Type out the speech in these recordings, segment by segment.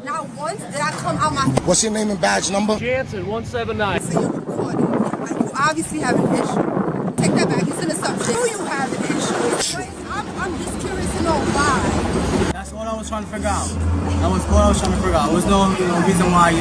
Not once did I come out my... What's your name and badge number? Jansen, 179. So you're recording. You obviously have an issue. Take that back. It's in the subject. Do you have an issue? I'm just curious to know why. That's all I was trying to figure out. That was all I was trying to figure out. There was no reason why,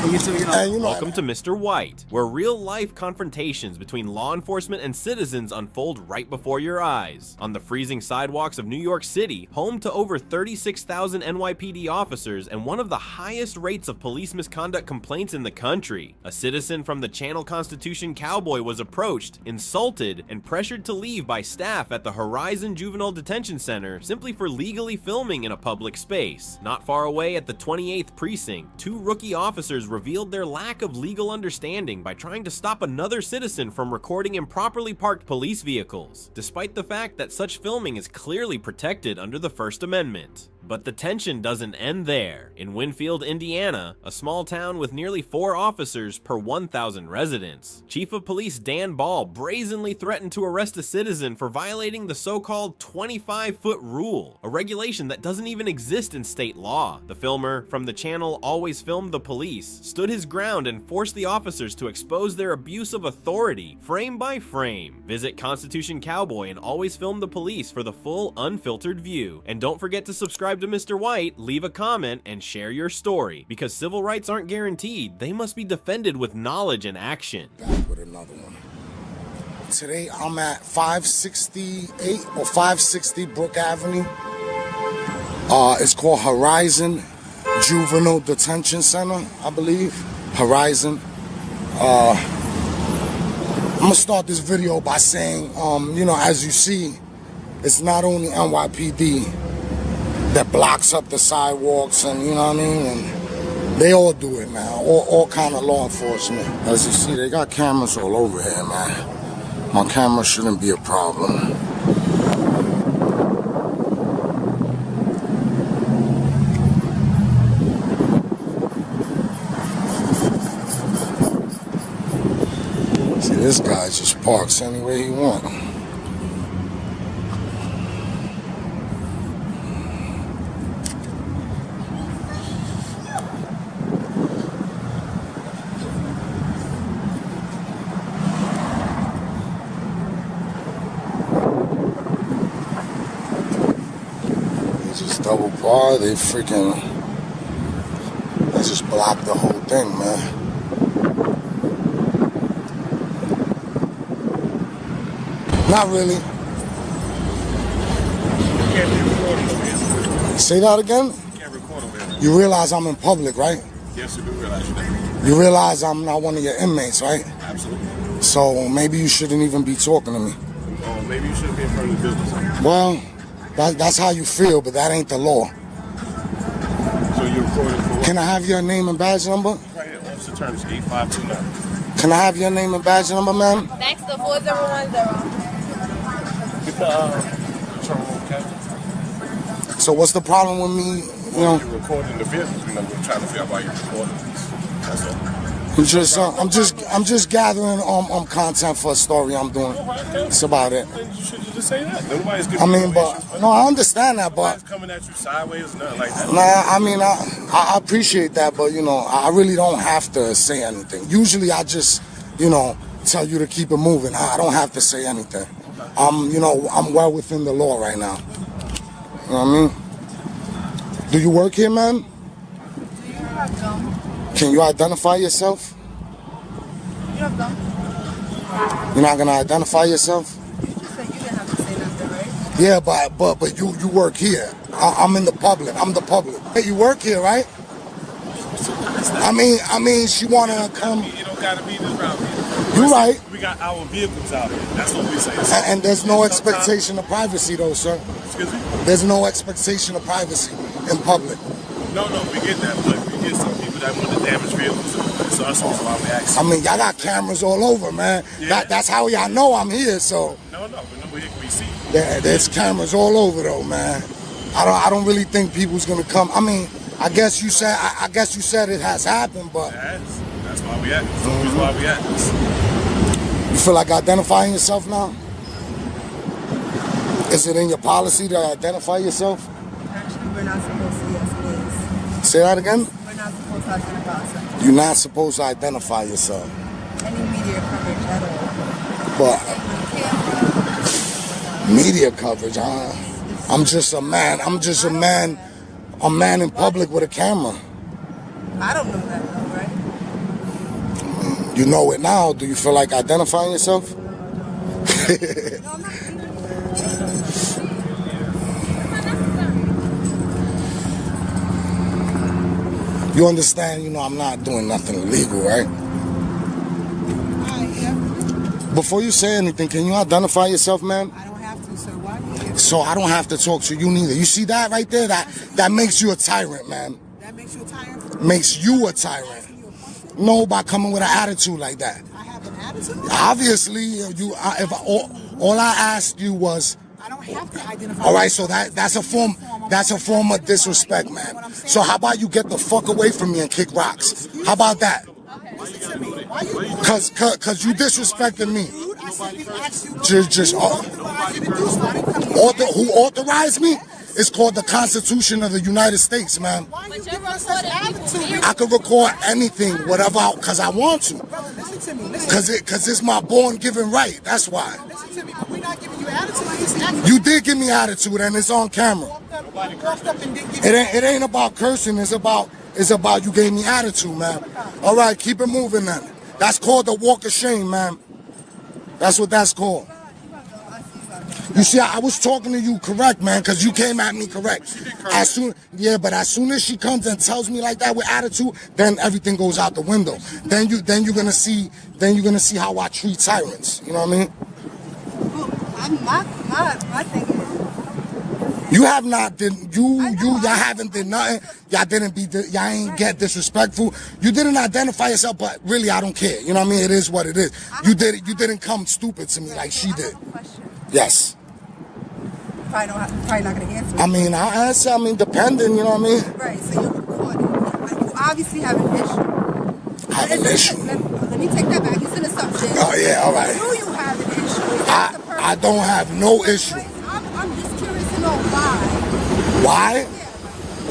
for you to, Welcome to Mr. White, where real-life confrontations between law enforcement and citizens unfold right before your eyes. On the freezing sidewalks of New York City, home to over 36,000 NYPD officers and one of the highest rates of police misconduct complaints in the country, a citizen from the channel Constitution Cowboy was approached, insulted, and pressured to leave by staff at the Horizon Detention Center simply for legally filming in a public space. Not far away at the 28th Precinct, two rookie officers revealed their lack of legal understanding by trying to stop another citizen from recording improperly parked police vehicles, despite the fact that such filming is clearly protected under the First Amendment. But the tension doesn't end there. In Winfield, Indiana, a small town with nearly 4 officers per 1,000 residents, Chief of Police Dan Ball brazenly threatened to arrest a citizen for violating the so-called 25-foot rule, a regulation that doesn't even exist in state law. The filmer from the channel Always Filmed the Police stood his ground and forced the officers to expose their abuse of authority, frame by frame. Visit Constitution Cowboy and Always Film the Police for the full, unfiltered view. And don't forget to subscribe to Mr. White, leave a comment, and share your story, because civil rights aren't guaranteed. They must be defended with knowledge and action. Back with another one. Today I'm at 568 or 560 Brook Avenue. It's called Horizon Detention Center, I believe. Horizon. I'm gonna start this video by saying, as you see, it's not only NYPD that blocks up the sidewalks, and and they all do it, man. All kind of law enforcement. As you see, they got cameras all over here, man. My camera shouldn't be a problem. See, this guy just parks anywhere he wants. Double bar, they just blocked the whole thing, man. Not really. You can't be recording over here. Say that again? You can't record over here. You realize I'm in public, right? Yes, you do realize that. You realize I'm not one of your inmates, right? Absolutely. So maybe you shouldn't even be talking to me. Oh, maybe you shouldn't be in front of the business. Well, that's how you feel, but that ain't the law. So you're recording for what? Can I have your name and badge number? Right here. Officer terms 8529. Can I have your name and badge number, ma'am? Next to 4010. Get the control, okay? So what's the problem with me, You're recording the business. We're trying to figure out why you're recording this. That's all. I'm just gathering content for a story I'm doing. That's about it. Then you should just say that. Nobody's giving I understand that, but nobody's coming at you sideways, nothing like that. I appreciate that, but I really don't have to say anything. Usually I just tell you to keep it moving. I don't have to say anything. I'm well within the law right now. You know what I mean? Do you work here, man? Do you have gum? Can you identify yourself? You have gum? You're not gonna identify yourself? You just said you didn't have to say nothing, right? Yeah, but you work here. I'm in the public. I'm the public. Hey, you work here, right? I mean, she wanna come. You don't gotta be this route here. You're right. We got our vehicles out here. That's what we say. And there's no expectation of privacy, though, sir. Excuse me? There's no expectation of privacy in public. No, we get that, but we get some people that want to damage vehicles. So that's also why we ask. I mean, y'all got cameras all over, man. Yeah. That's how y'all know I'm here, so. No, we see. Yeah, there's cameras all over, though, man. I don't really think people's gonna come. I mean, I guess you said it has happened, but. That's why we ask. That's why we ask. You feel like identifying yourself now? Is it in your policy to identify yourself? Actually, we're not supposed to. Yes, it is. Say that again? We're not supposed to identify ourselves. You're not supposed to identify yourself. Any media coverage at all. But media coverage, I'm just a man. I'm just a man in public with a camera. I don't know that though, right? You know it now. Do you feel like identifying yourself? No, I'm not. You understand, I'm not doing nothing illegal, right? Before you say anything, can you identify yourself, ma'am? I don't have to, sir. Why are you here? So I don't have to talk to you neither. You see that right there? That makes you a tyrant, man. That makes you a tyrant? Makes you a tyrant. No, by coming with an attitude like that. I have an attitude? Obviously, all I asked you was. I don't have to identify. All right, so that's a form of disrespect, man. So how about you get the fuck away from me and kick rocks? How about that? Cause you disrespected me. Who authorized me? It's called the Constitution of the United States, man. I can record anything, whatever, cause I want to. Cause it's my born given right. That's why. You did give me attitude, and it's on camera. It ain't about cursing. It's about you gave me attitude, man. All right, keep it moving, then. That's called the walk of shame, man. That's what that's called. You see, I was talking to you correct, man, because you came at me correct. But as soon as she comes and tells me like that with attitude, then everything goes out the window. Then you're gonna see how I treat tyrants. You know what I mean? My thing is, you have not did y'all haven't did nothing. Y'all ain't get disrespectful. You didn't identify yourself, but really I don't care. You know what I mean? It is what it is. You didn't come stupid to me like she did. You're Yes. probably not gonna answer. I mean, I'll answer. Depending. You know what I mean? Right. So you're recording. You obviously have an issue. I have an issue. Let me take that back. It's an assumption. Oh yeah, all right. Do you have an issue? I don't have no issue. I'm just curious to know why. Why?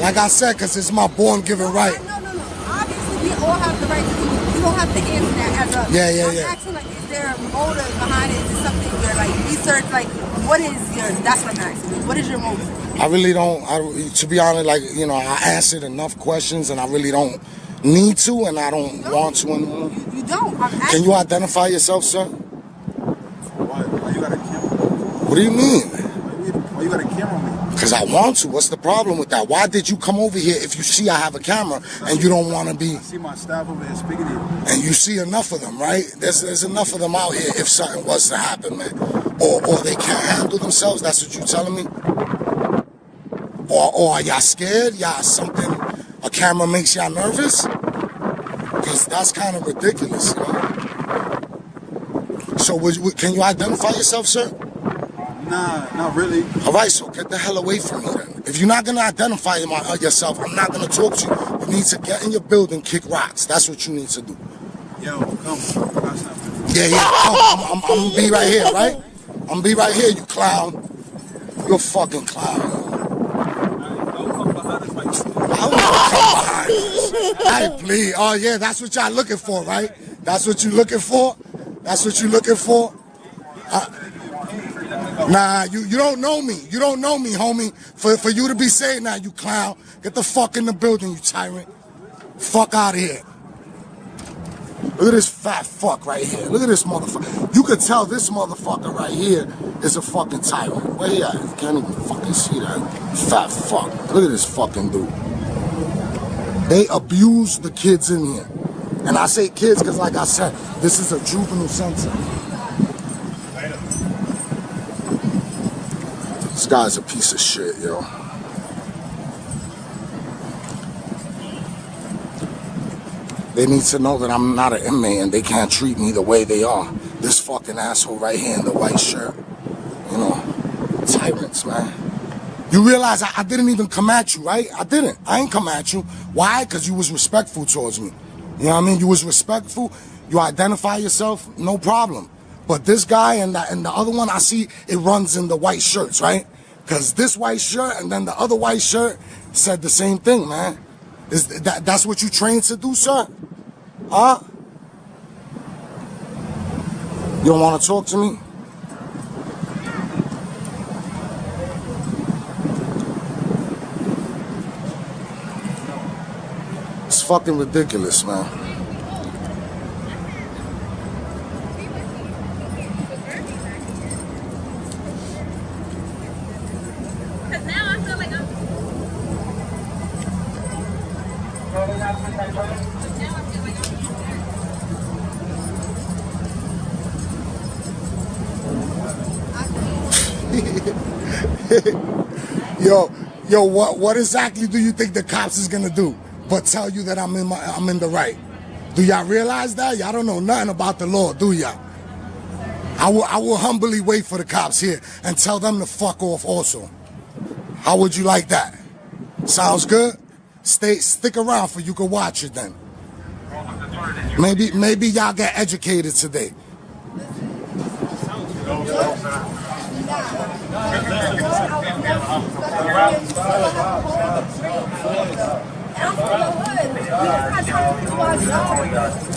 Like I said, because it's my born given right. No. Obviously, we all have the right to do it. You don't have to answer that as a... Yeah. I'm asking, like, is there a motive behind it? Is it something you're, like, research? Like, what is your... That's what I'm asking. What is your motive? I really don't... to be honest, like, I answered enough questions, and I really don't need to, and I don't want to anymore. You don't. Can you identify yourself, sir? Why you got a camera? What do you mean? Why you got a camera on me? Because I want to. What's the problem with that? Why did you come over here if you see I have a camera and you don't want to be... I see my staff over there speaking to you. And you see enough of them, right? There's enough of them out here if something was to happen, man. Or they can't handle themselves. That's what you telling me? Or are y'all scared? A camera makes y'all nervous? Because that's kind of ridiculous, So can you identify yourself, sir? Nah, not really. All right, so get the hell away from me then. If you're not going to identify yourself, I'm not going to talk to you. You need to get in your building, kick rocks. That's what you need to do. Yo, come. Yeah. I'm going to be right here, right? I'm going to be right here, you clown. You're a fucking clown. Don't come behind us like I don't come behind us. I please. Oh, yeah, that's what y'all looking for, right? That's what you looking for? That's what you looking for? Nah, you don't know me. You don't know me, homie. For you to be saying that, you clown. Get the fuck in the building, you tyrant. Fuck out of here. Look at this fat fuck right here. Look at this motherfucker. You could tell this motherfucker right here is a fucking tyrant. Where he at? You can't even fucking see that. Fat fuck. Look at this fucking dude. They abuse the kids in here. And I say kids because, like I said, this is a juvenile center. This guy's a piece of shit, yo. They need to know that I'm not an inmate and they can't treat me the way they are. This fucking asshole right here in the white shirt. Tyrants, man. You realize I didn't even come at you, right? I didn't. I ain't come at you. Why? Because you was respectful towards me. You know what I mean? You was respectful. You identify yourself, no problem. But this guy and the other one, I see it runs in the white shirts, right? Because this white shirt and then the other white shirt said the same thing, man. That's what you trained to do, sir? Huh? You don't want to talk to me? It's fucking ridiculous, man. Because now I feel like I'm... Yo, what exactly do you think the cops is gonna do but tell you that I'm in the right? Do y'all realize that? Y'all don't know nothing about the law, do y'all? I will humbly wait for the cops here and tell them to fuck off also. How would you like that? Sounds good? Stick around for you can watch it then. Maybe y'all get educated today.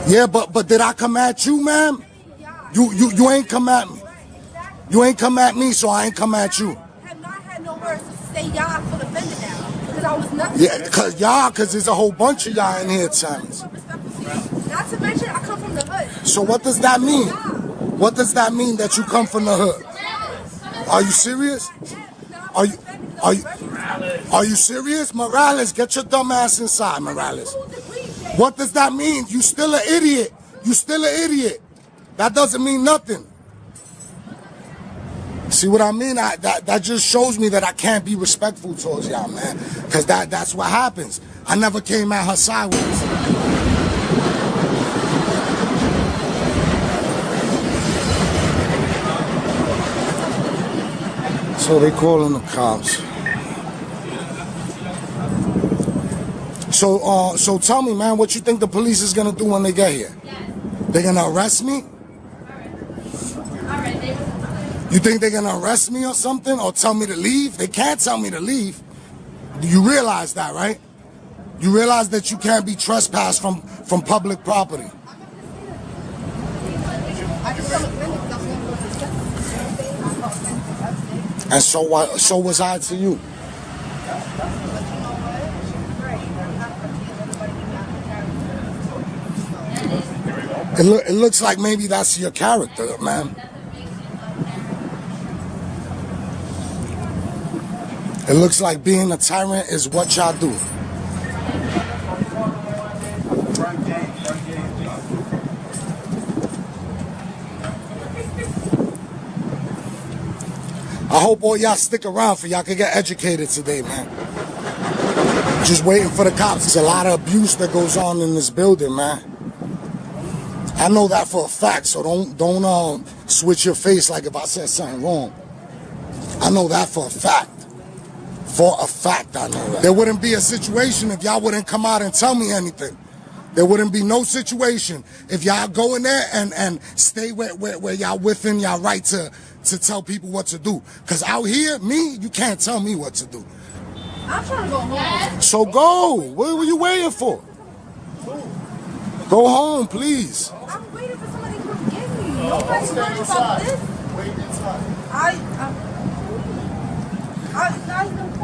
Yeah, but did I come at you, ma'am? You ain't come at me. You ain't come at me, so I ain't come at you. I have not had no words to say y'all for the offended now. Because I was nothing. Yeah, cause there's a whole bunch of y'all in here, Thomas. Not to mention, I come from the hood. So what does that mean? What does that mean that you come from the hood? Are you serious? Are you serious? Morales, get your dumb ass inside, Morales. What does that mean? You still an idiot. You still an idiot. That doesn't mean nothing. See what I mean? That just shows me that I can't be respectful towards y'all, man. Because that's what happens. I never came at her sideways. So they calling the cops. So tell me, man, what you think the police is gonna do when they get here? They're gonna arrest me? You think they're gonna arrest me or something, or tell me to leave? They can't tell me to leave. You realize that, right? You realize that you can't be trespassed from public property. And so was I to you. It looks like maybe that's your character, man. It looks like being a tyrant is what y'all do. I hope all y'all stick around for y'all can get educated today, man. Just waiting for the cops. There's a lot of abuse that goes on in this building, man. I know that for a fact, so don't switch your face like if I said something wrong. I know that for a fact. For a fact, I know that. There wouldn't be a situation if y'all wouldn't come out and tell me anything. There wouldn't be no situation if y'all go in there and stay where y'all within y'all right to tell people what to do. Because out here, you can't tell me what to do. I'm trying to go home. So go. What were you waiting for? Go home, please. I'm waiting for somebody to come get me. Nobody's worried about this.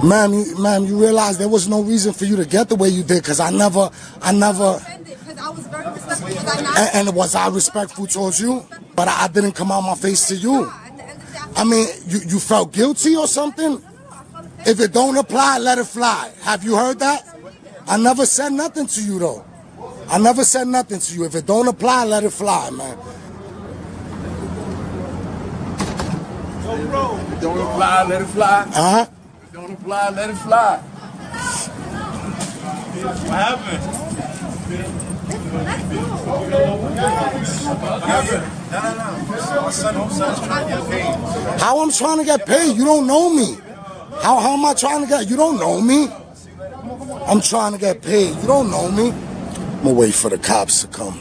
Ma'am, you realize there was no reason for you to get the way you did, because I never. Because I was very respectful. And was I respectful towards you? But I didn't come out my face to you. I mean, you felt guilty or something? If it don't apply, let it fly. Have you heard that? I never said nothing to you, though. I never said nothing to you. If it don't apply, let it fly, man. If it don't apply, let it fly. Uh-huh. If it don't apply, let it fly. What happened? How I'm trying to get paid? You don't know me. How am I trying to get? You don't know me. I'm trying to get paid. You don't know me. I'm gonna wait for the cops to come.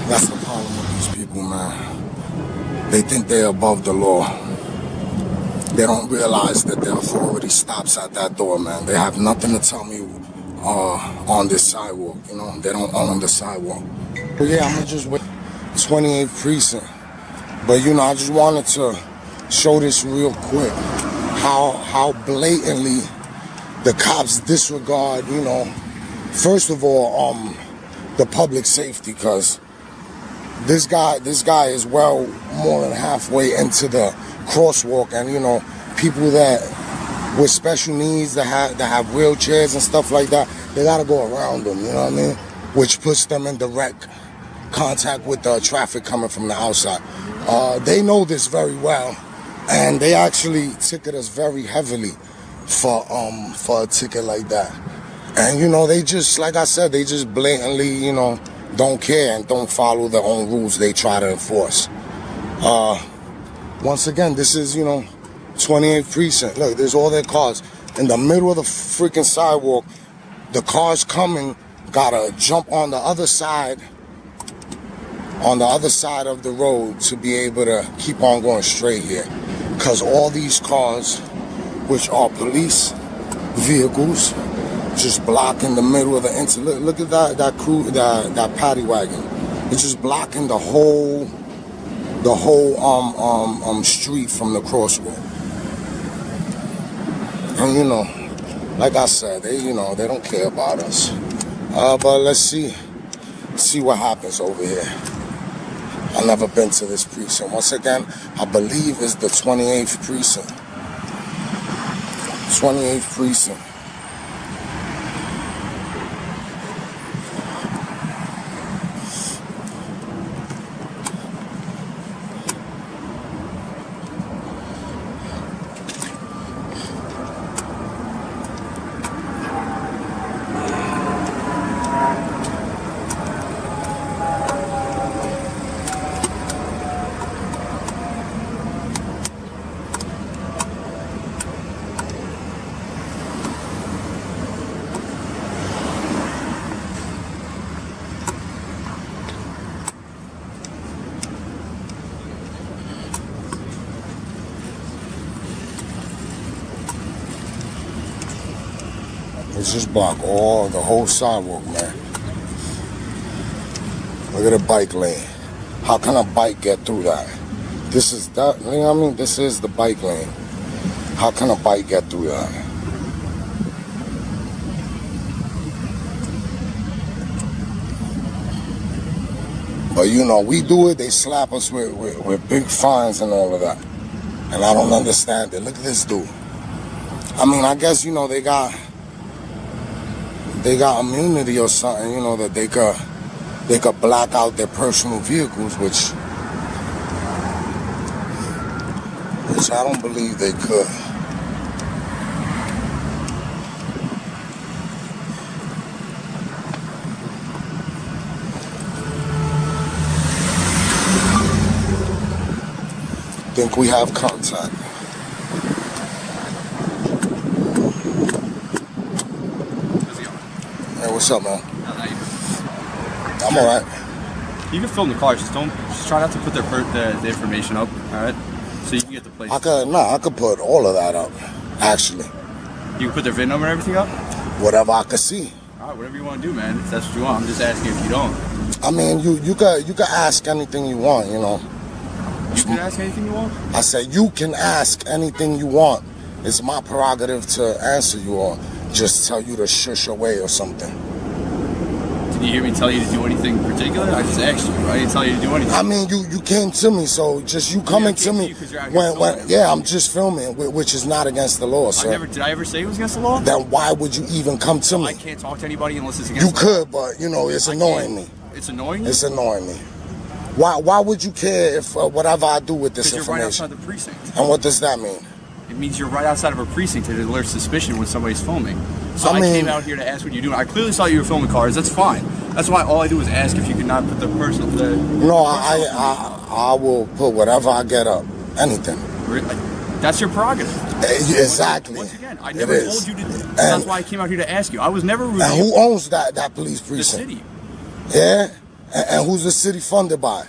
That's the problem with these people, man. They think they're above the law. They don't realize that their authority stops at that door, man. They have nothing to tell me on this sidewalk. You know, they don't own the sidewalk. But yeah, I'm gonna just wait. 28th precinct. But you know, I just wanted to show this real quick. How blatantly the cops disregard, you know, first of all, the public safety, because this guy is well more than halfway into the crosswalk, and you know, people that with special needs that have wheelchairs and stuff like that, they gotta go around them, you know what I mean? Which puts them in direct contact with the traffic coming from the outside. They know this very well, and they actually ticket us very heavily for a ticket like that. And you know, they just, like I said, they just blatantly, you know, don't care and don't follow their own rules they try to enforce. Once again, this is, you know, 28th precinct. Look, there's all their cars in the middle of the freaking sidewalk. The cars coming gotta jump on the other side of the road to be able to keep on going straight here, because all these cars, which are police vehicles, just blocking the middle of the look at that paddy wagon. It's just blocking the whole street from the crosswalk. And you know, like I said, they don't care about us. But let's see what happens over here. I've never been to this precinct. Once again, I believe it's the 28th precinct. 28th precinct. Let's just block the whole sidewalk, man. Look at the bike lane. How can a bike get through that? This is that, you know what I mean? This is the bike lane. How can a bike get through that? But you know, we do it, they slap us with big fines and all of that. And I don't understand it. Look at this dude. I mean, I guess, you know, they got immunity or something, you know, that they could black out their personal vehicles, which I don't believe they could. Think we have contact. Hey, what's up, man? I'm alright. You can film the car, just try not to put the information up, alright? So you can get the place. I could put all of that up, actually. You can put their VIN number and everything up? Whatever I could see. Alright, whatever you want to do, man. If that's what you want. I'm just asking if you don't. I mean, you could ask anything you want, you know. You can ask anything you want? I said you can ask anything you want. It's my prerogative to answer you or just tell you to shush away or something. Did you hear me tell you to do anything particular? I just asked you. I didn't tell you to do anything. I mean, you came to me, so just you coming to me when I'm just filming, which is not against the law, sir. Did I ever say it was against the law? Then why would you even come to me? I can't talk to anybody unless it's against the law. You could, but you know, it's annoying me. It's annoying you? It's annoying me. Why would you care if whatever I do with this information? Because you're right outside the precinct. And what does that mean? It means you're right outside of a precinct and it alerts suspicion when somebody's filming. So I came out here to ask what you're doing. I clearly saw you were filming cars. That's fine. That's why all I do is ask if you could not put the personal. No, I will put whatever I get up. Anything. That's your prerogative. Exactly. Once again, I never told you to. That's why I came out here to ask you. I was never rude. And who owns that police precinct? The city. Yeah? And who's the city funded by?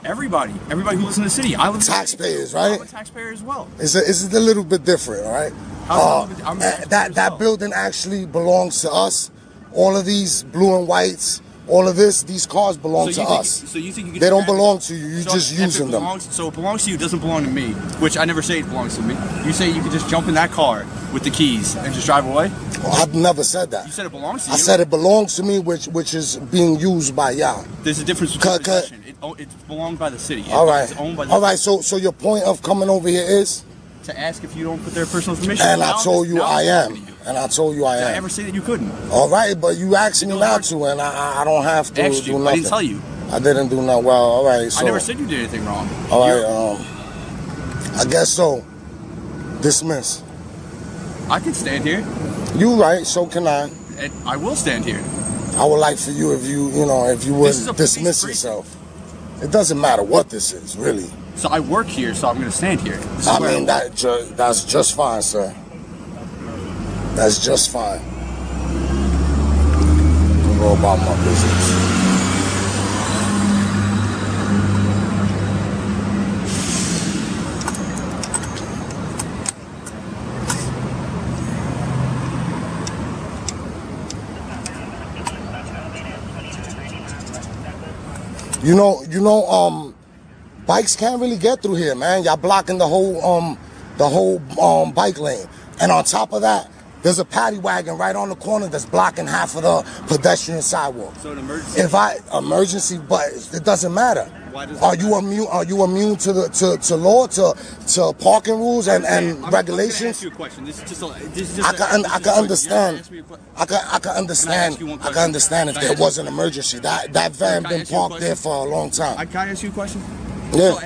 Everybody who lives in the city. I live in taxpayers, right? I'm a taxpayer as well. It's a little bit different, right? That building actually belongs to us, all of these blue and whites, all of these cars belong to us. So you think you can they don't grab it? belong to you. You're So just if using it them. belongs, so it belongs to you, doesn't belong to me, which I never say it belongs to me. You say you can just jump in that car with the keys and just drive away? Well, I've never said that. You said it belongs to you. I said it belongs to me, which is being used by y'all. There's a difference between possession. It's belonged by the city. All right. It's owned by the all right. So your point of coming over here is? To ask if you don't put their personal information. And I told you I am. And I told you I Did I am. ever say that you couldn't? All right, but you asked me not to, and I don't have to Asked do you. nothing. I didn't tell you. I didn't do nothing. Well, all right. So, I never said you did anything wrong. all right. I guess so. Dismiss. I can stand here. You right. So can I. And I will stand here. I would like for you if you would This is a dismiss police yourself. It doesn't matter what this is, really. So I work here, so I'm going to stand here. This is I where mean, that's just fine, sir. That's just fine. I'll go about my business. Bikes can't really get through here, man. Y'all blocking the whole bike lane. And on top of that, there's a paddy wagon right on the corner that's blocking half of the pedestrian sidewalk. So an emergency. Emergency, but it doesn't matter. Why does Are it you matter? immune? Are you immune to law, to parking rules and I'm gonna regulations? ask you a question. This is just I can understand. I can understand. you one I can question? understand if Can I there ask you- was an emergency. That van Can I been ask you a parked there question? for a long time. Can I ask you a question? Yeah.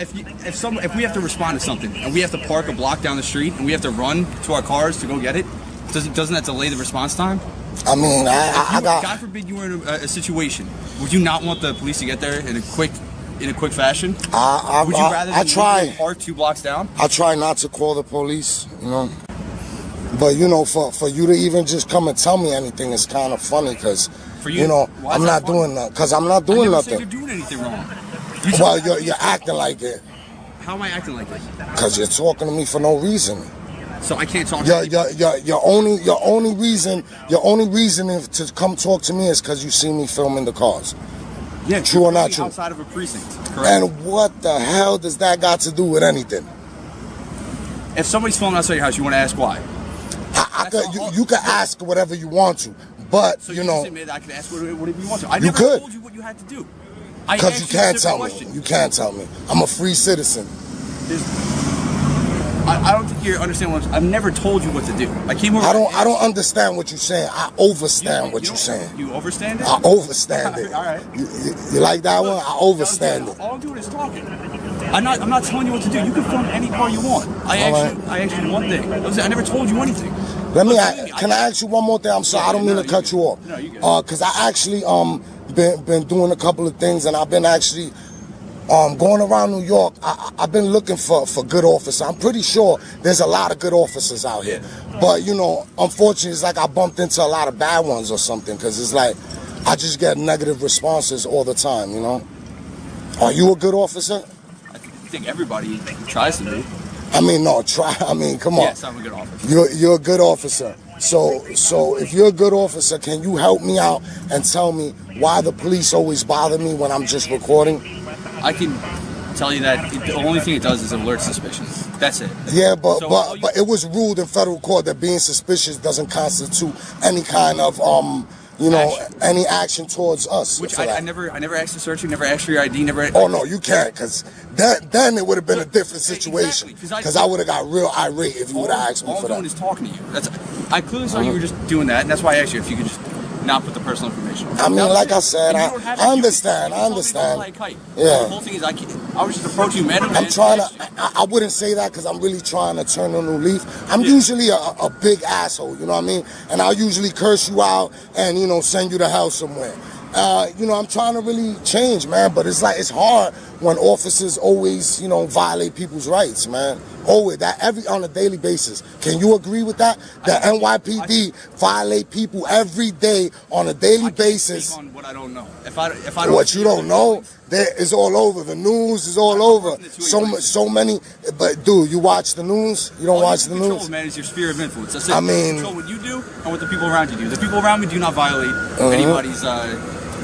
So if we have to respond to something and we have to park a block down the street and we have to run to our cars to go get it, doesn't that delay the response time? I mean, I got. God forbid you were in a situation. Would you not want the police to get there in a quick fashion? Would you rather I than try. leave your car 2 blocks down? I try not to call the police, But for you to even just come and tell me anything is kind of funny, because For you, why is I'm that not funny? doing that. Because I'm not I doing never said nothing. you're doing anything wrong. Well, you're acting like it, How am I acting like this? because you're talking to me for no reason. So I can't talk to you. Your only reason to come talk to me is because you see me filming the cars. Yeah, True or not true? Outside of a precinct, correct? And what the hell does that got to do with anything? If somebody's filming outside your house, you want to ask why? You can ask whatever you want to, but So you just admit I could ask whatever you want to. I You never could. told you what you had to do. because you can't tell me. Question. You can't tell me. I'm a free citizen. I don't think you understand what I've never told you what to do. I came over. I don't understand what you're saying. I overstand what you're saying. You overstand it? I overstand it. All right. You like that one? I overstand it. All I'm doing is talking. I'm not telling you what to do. You can film any car you want. I asked you one thing. I never told you anything. Can I ask you one more thing? I'm sorry, I don't mean to cut you off. No, you good. Because I actually been doing a couple of things, and I've been actually going around New York. I've been looking for good officers. I'm pretty sure there's a lot of good officers out here. But, unfortunately, it's like I bumped into a lot of bad ones or something, because it's like I just get negative responses all the time, Are you a good officer? I think everybody tries to be. I mean, no, try. I mean, come on. Yes, I'm a good officer. You're a good officer. So if you're a good officer, can you help me out and tell me why the police always bother me when I'm just recording? I can tell you that the only thing it does is alert suspicion. That's it. Yeah, but So it was ruled in federal court that being suspicious doesn't constitute any kind of any action towards us. Which for that. I never asked to search you, never asked for your ID, never. Oh no, you can't, because then it would have been a different situation. Exactly, Because I would have got real irate if you would have asked me all for I'm doing that. is talking to you. I clearly saw you were just doing that, and that's why I asked you if you could just not put the personal information. I mean, That was like it. I said, And you don't have I to. understand. You I can tell me understand. go like height. Yeah. The whole thing is I was just approaching you, man. I'm trying to. I wouldn't say that because I'm really trying to turn a new leaf. I'm usually a big asshole, you know what I mean? And I'll usually curse you out and send you to hell somewhere. I'm trying to really change, man. But it's like it's hard when officers always, violate people's rights, man. Always on a daily basis. Can you agree with that? The NYPD violate people every day on a daily basis. On what I don't know. If I don't. What you don't know, it's all over. The news is all over. So many. But dude, you watch the news? You don't watch the Control, news? man, is your sphere of influence. That's it. I mean, Control what you do and on what the people around you do. The people around me do not violate anybody's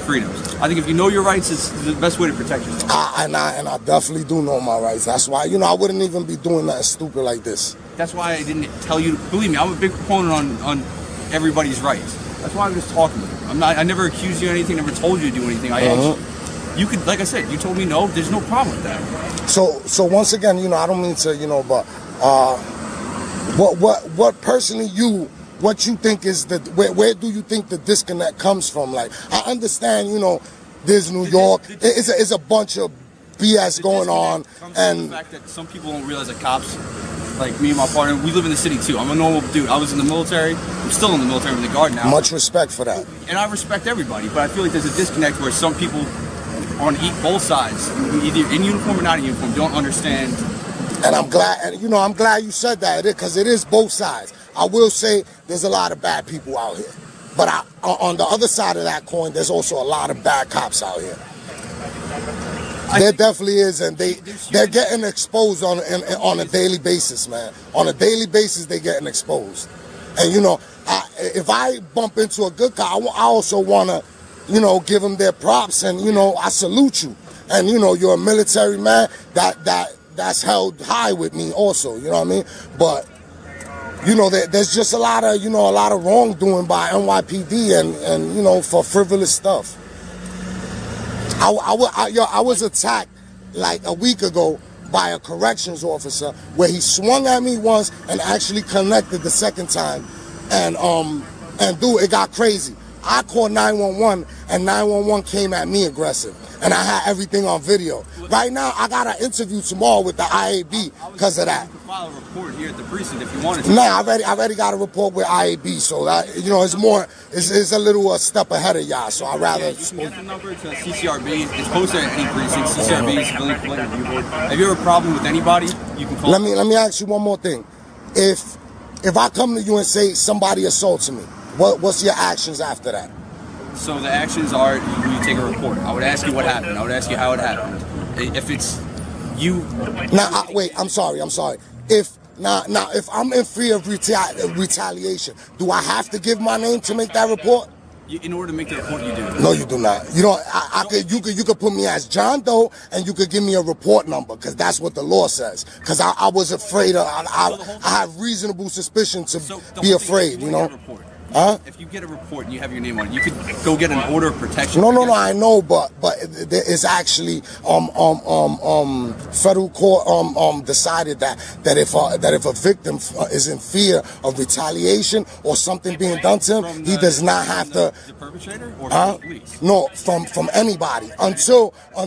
freedoms. I think if you know your rights, it's the best way to protect yourself. And I definitely do know my rights. That's why, I wouldn't even be doing nothing stupid like this. That's why I didn't tell you. Believe me, I'm a big proponent on everybody's rights. That's why I'm just talking to you. I never accused you of anything, never told you to do anything. I asked you could, like I said, you told me no, there's no problem with that. So once again, I don't mean to, but what personally what you think is where do you think the disconnect comes from? Like, I understand, there's New York, it's a bunch of BS going on, and the fact that some people don't realize that cops, like me and my partner, we live in the city too. I'm a normal dude. I was in the military. I'm still in the military. I'm in the Guard now. Much respect for that. And I respect everybody, but I feel like there's a disconnect where some people on both sides, either in uniform or not in uniform, don't understand. And I'm glad, I'm glad you said that, because it is both sides. I will say there's a lot of bad people out here, but on the other side of that coin, there's also a lot of bad cops out here. There definitely is, and they're getting exposed on a daily basis, man. On a daily basis, they're getting exposed. And if I bump into a good cop, I also want to, give them their props, and I salute you. And you're a military man. That's held high with me, also. You know what I mean? But there's just a lot of wrongdoing by NYPD and for frivolous stuff. I was attacked like a week ago by a corrections officer where he swung at me once and actually connected the second time, and dude, it got crazy. I called 911 and 911 came at me aggressive, and I had everything on video. Right now, I got an interview tomorrow with the IAB because of that. You can file a report here at the precinct if you wanted to. Nah, I already got a report with IAB, so that it's a little step ahead of y'all. So I rather. You can get the number to CCRB. It's posted at any precinct. CCRB is Civilian Complaint Review Board. If you have a problem with anybody, you can call. Let me ask you one more thing. If I come to you and say somebody assaults me, what's your actions after that? So the actions are you take a report. I would ask you what happened. I would ask you how it happened. If it's you. Now, wait. I'm sorry. If I'm in fear of retaliation, do I have to give my name to make that report? In order to make the report, you do. No, you do not. You don't. You could put me as John Doe, and you could give me a report number, because that's what the law says. Because I was afraid of. I have reasonable suspicion to be afraid. Huh? If you get a report and you have your name on it, you could go get an order of protection. No, I know, but there is actually federal court decided that if a victim is in fear of retaliation or something being done to him, he does not have to. The perpetrator or from the police? No, from anybody until a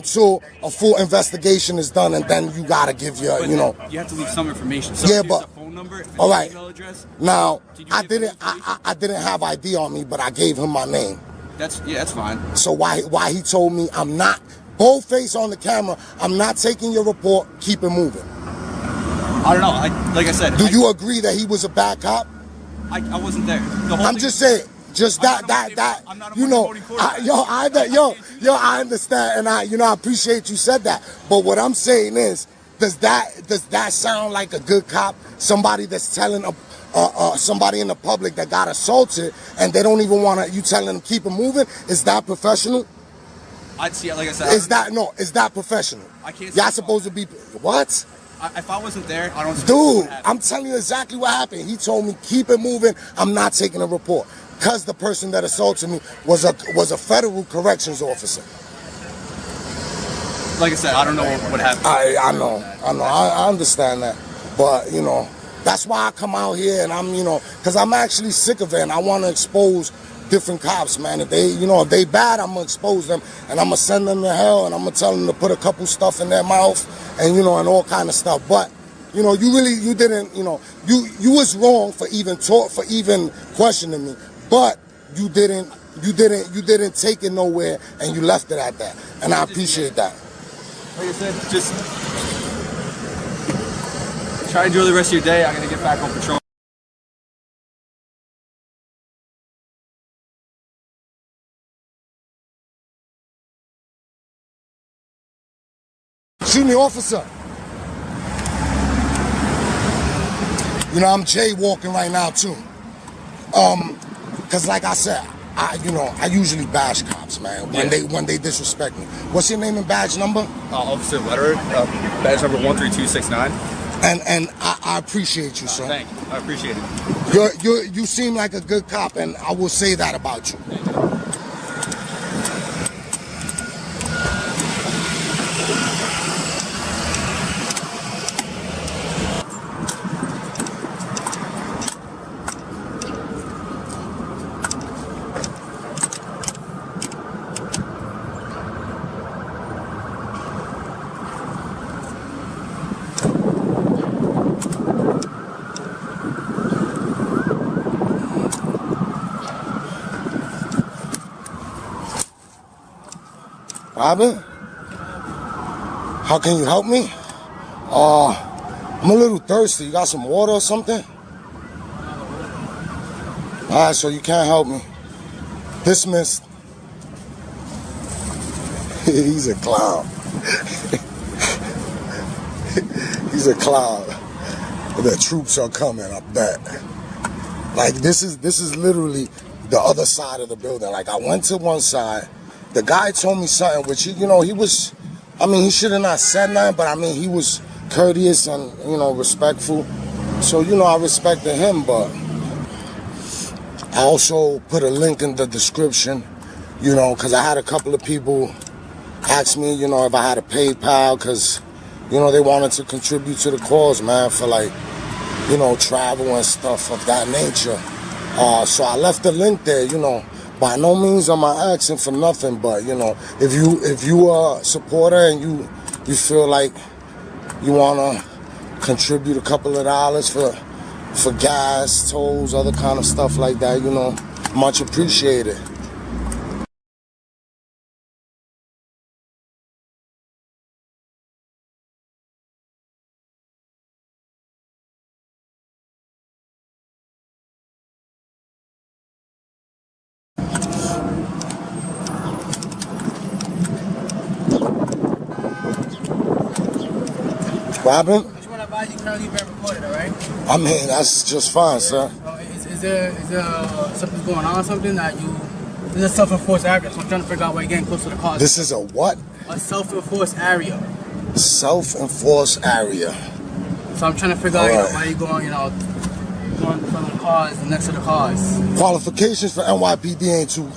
full investigation is done, and then you gotta give your You have to leave some information. So yeah, but. Number, all right. Email address. Now, I didn't have ID on me, but I gave him my name. That's fine. So why he told me I'm not, bold-face on the camera, I'm not taking your report, keep it moving. I don't know. Like I said. Do you agree that he was a bad cop? I wasn't there. I'm just saying. Just that I understand, and I appreciate you said that. But what I'm saying is, does that sound like a good cop? Somebody that's telling somebody in the public that got assaulted, and they don't even want you telling them keep it moving? Is that professional? I'd see it, like I said. Is that professional? I can't. Y'all supposed to be what? If I wasn't there, I don't. Dude, I'm telling you exactly what happened. He told me keep it moving. I'm not taking a report, because the person that assaulted me was a federal corrections officer. Like I said, I don't know what happened. I know. I understand that. But, that's why I come out here, and I'm, because I'm actually sick of it, and I want to expose different cops, man. If they bad, I'm going to expose them, and I'm going to send them to hell, and I'm going to tell them to put a couple stuff in their mouth, and, and all kind of stuff. But, you didn't, you was wrong for even questioning me, but you didn't take it nowhere, and you left it at that, and I appreciate that. Like I said, just try to enjoy the rest of your day. I'm going to get back on patrol. Junior officer. I'm jaywalking right now, too. Cause like I said, I usually bash cops, man, when they disrespect me. What's your name and badge number? Officer Letterer, badge number 13269. And I appreciate you, sir. Thank you. I appreciate it. You seem like a good cop, and I will say that about you. Robin, how can you help me? I'm a little thirsty. You got some water or something? Alright, so you can't help me. Dismissed. He's a clown. He's a clown. The troops are coming, I bet. Like, this is literally the other side of the building. Like, I went to one side. The guy told me something, which, he was, he should have not said nothing, but, he was courteous and, respectful. So, I respected him, but I also put a link in the description, because I had a couple of people ask me, if I had a PayPal, because, they wanted to contribute to the cause, man, for, like, travel and stuff of that nature. So I left the link there, By no means am I asking for nothing, but if you are a supporter and you feel like you wanna contribute a couple of dollars for gas, tolls, other kind of stuff like that, much appreciated. Robin? I just want to advise you currently being recorded, all right? That's just fine, sir. Is there something going on, something that this is a self-enforced area, so I'm trying to figure out why you're getting close to the cars. This is a what? A self-enforced area. Self-enforced area. So I'm trying to figure out why you're going, going in front of the cars, next to the cars. Qualifications for NYPD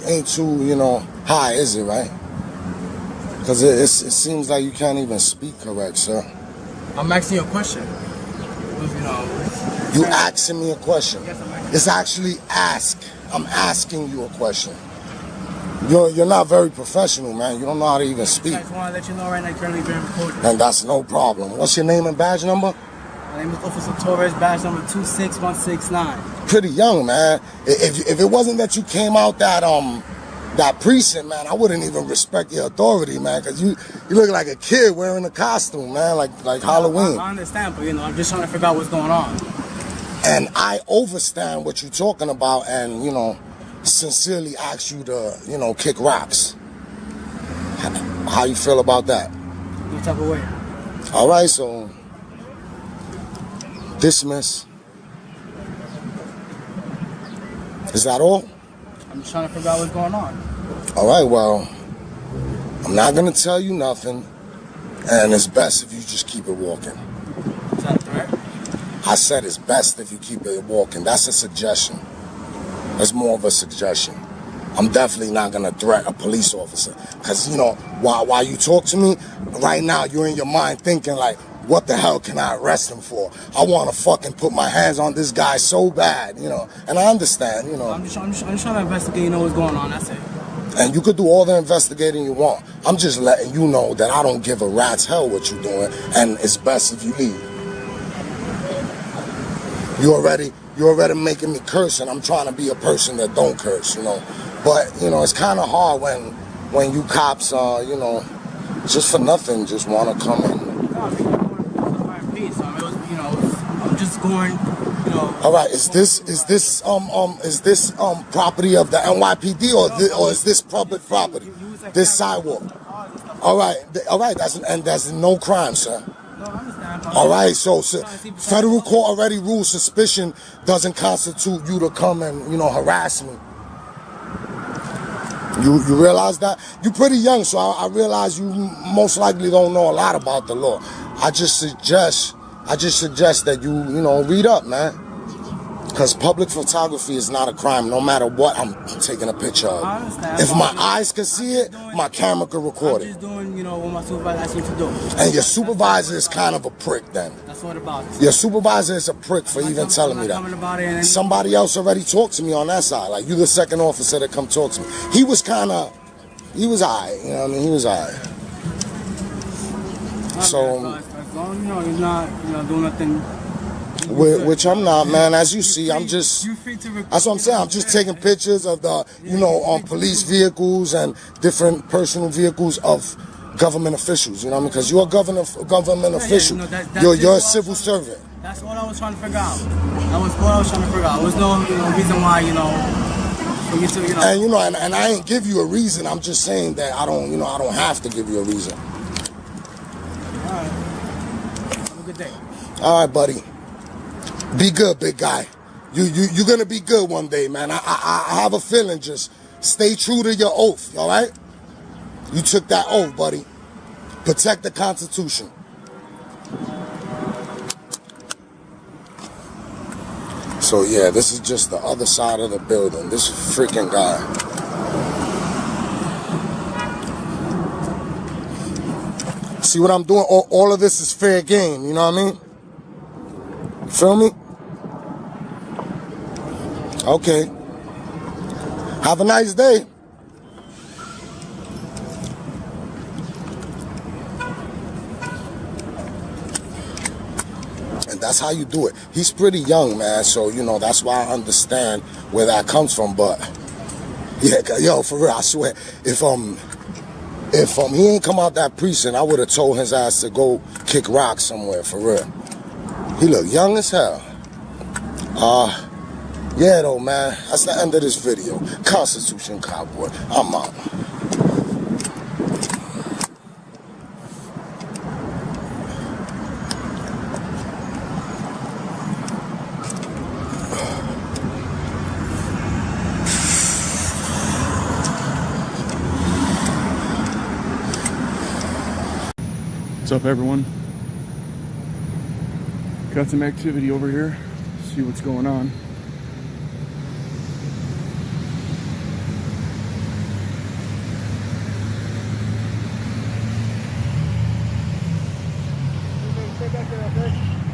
ain't too, high, is it, right? Because it seems like you can't even speak correct, sir. I'm asking you a question. You asking me a question? Yes, I'm asking. It's actually I'm asking you a question. You're not very professional, man. You don't know how to even speak. I just want to let you know right now, currently being recorded. And that's no problem. What's your name and badge number? My name is Officer Torres, badge number 26169. Pretty young, man. If it wasn't that you came out that precinct, man, I wouldn't even respect your authority, man, because you look like a kid wearing a costume, man, like Halloween. I understand, but I'm just trying to figure out what's going on. And I understand what you're talking about, and sincerely ask you to kick rocks. How you feel about that? What type of way? All right, so dismiss. Is that all? I'm just trying to figure out what's going on. All right, well, I'm not going to tell you nothing, and it's best if you just keep it walking. Is that a threat? I said it's best if you keep it walking. That's a suggestion. That's more of a suggestion. I'm definitely not going to threat a police officer. Because, while you talk to me, right now you're in your mind thinking like, what the hell can I arrest him for? I want to fucking put my hands on this guy so bad, And I understand, I'm just trying to investigate, what's going on, that's it. And you could do all the investigating you want. I'm just letting you know that I don't give a rat's hell what you're doing, and it's best if you leave. You're already making me curse, and I'm trying to be a person that don't curse, But, it's kind of hard when you cops, just for nothing, just want to come in. I'm just going, All right, is this property of the NYPD or is this public property? This sidewalk. All right, that's no crime, sir. No, I understand, All right, so federal court already ruled suspicion doesn't constitute you to come and, you know, harass me. You realize that? You're pretty young, so I realize you most likely don't know a lot about the law. I just suggest that you know, read up, man. Because public photography is not a crime, no matter what I'm taking a picture of. I understand. If my eyes can see it, my camera can record I'm it. just doing, you know, what my supervisor asked me to do. And your supervisor is kind of a prick then. That's what about it. Your supervisor is a prick for even telling me that. Somebody else already talked to me on that side. Like, you the second officer that come talk to me. He was alright, you know what I mean? He was alright. So, as long as, you know, he's not, you know, doing nothing. which I'm not, man. As you see, I'm just, that's what I'm saying. I'm just taking pictures of the, you know, on police vehicles and different personal vehicles of government officials, you know what I mean? Because you're a government official. You're a civil servant. That's all I was trying to figure out. That was what I was trying to figure out. There was no, you know, reason why, you know, for you to, you know. And, you know, and I ain't give you a reason. I'm just saying that I don't, you know, I don't have to give you a reason. All right. Have a good day. All right, buddy. Be good, big guy. You're gonna be good one day, man. I have a feeling. Just stay true to your oath, all right? You took that oath, buddy. Protect the Constitution. So yeah, this is just the other side of the building. This freaking guy. See what I'm doing? All of this is fair game, you know what I mean? Feel me? Okay. Have a nice day. And that's how you do it. He's pretty young, man, so, you know, that's why I understand where that comes from, but yeah, yo, for real, I swear, if he ain't come out that precinct, I would have told his ass to go kick rocks somewhere, for real. He look young as hell. Yeah, though, man. That's the end of this video. Constitution Cowboy. I'm out. What's up, everyone? Got some activity over here. See what's going on.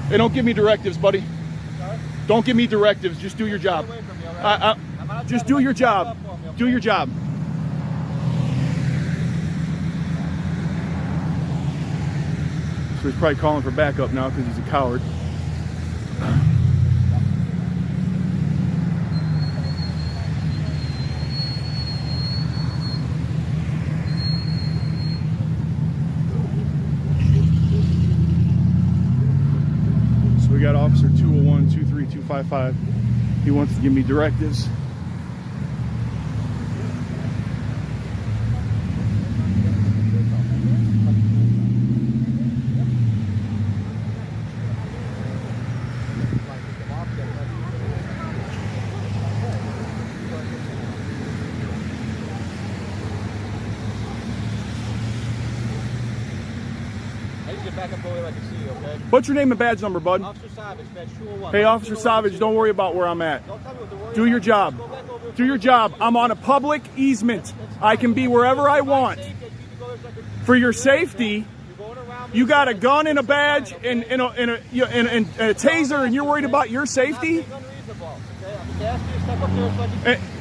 Hey, don't give me directives, buddy. Sorry? Don't give me directives. Just do your job. Just do your job. Do your job. So he's probably calling for backup now because he's a coward. We got Officer 201-23255. He wants to give me directives. Back up the way I can see you, okay? What's your name and badge number, bud? Officer Savage, badge 201. Hey, Officer Savage, don't worry about where I'm at. Don't tell me what to worry Do your about. job. Go back over Do your job. I'm on a public easement. I can be wherever I want. For your safety, you got a gun and a badge and a taser, and you're worried about your safety?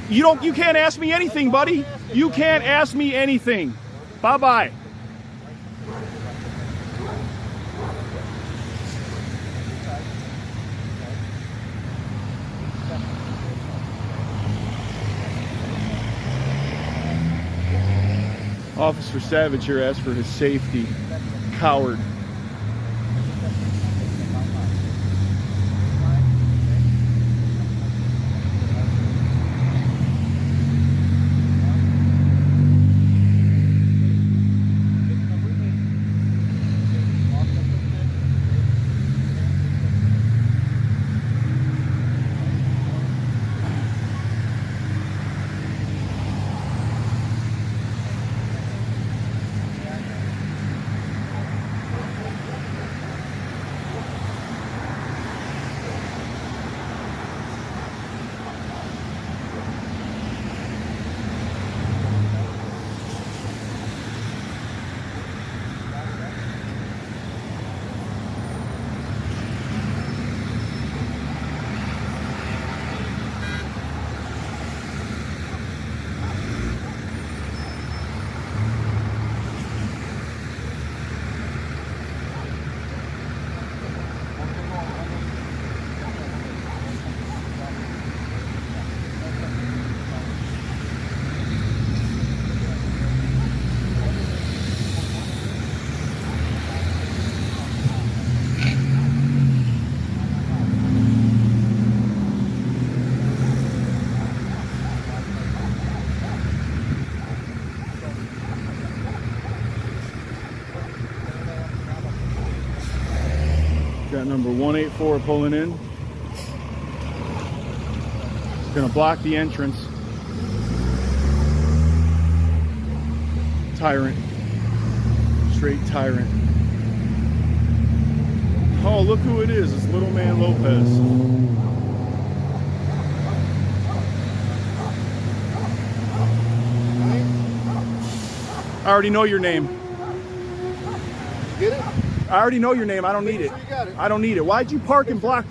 You can't ask me anything, buddy. You can't ask me anything. Bye-bye. Officer Savage here asked for his safety. Coward. got number 184 pulling in. Gonna block the entrance. Tyrant. Straight tyrant. Oh, look who it is. It's Little Man Lopez. I already know your name. Get it? I already know your name. I don't need it. I don't need it. Why'd you park and block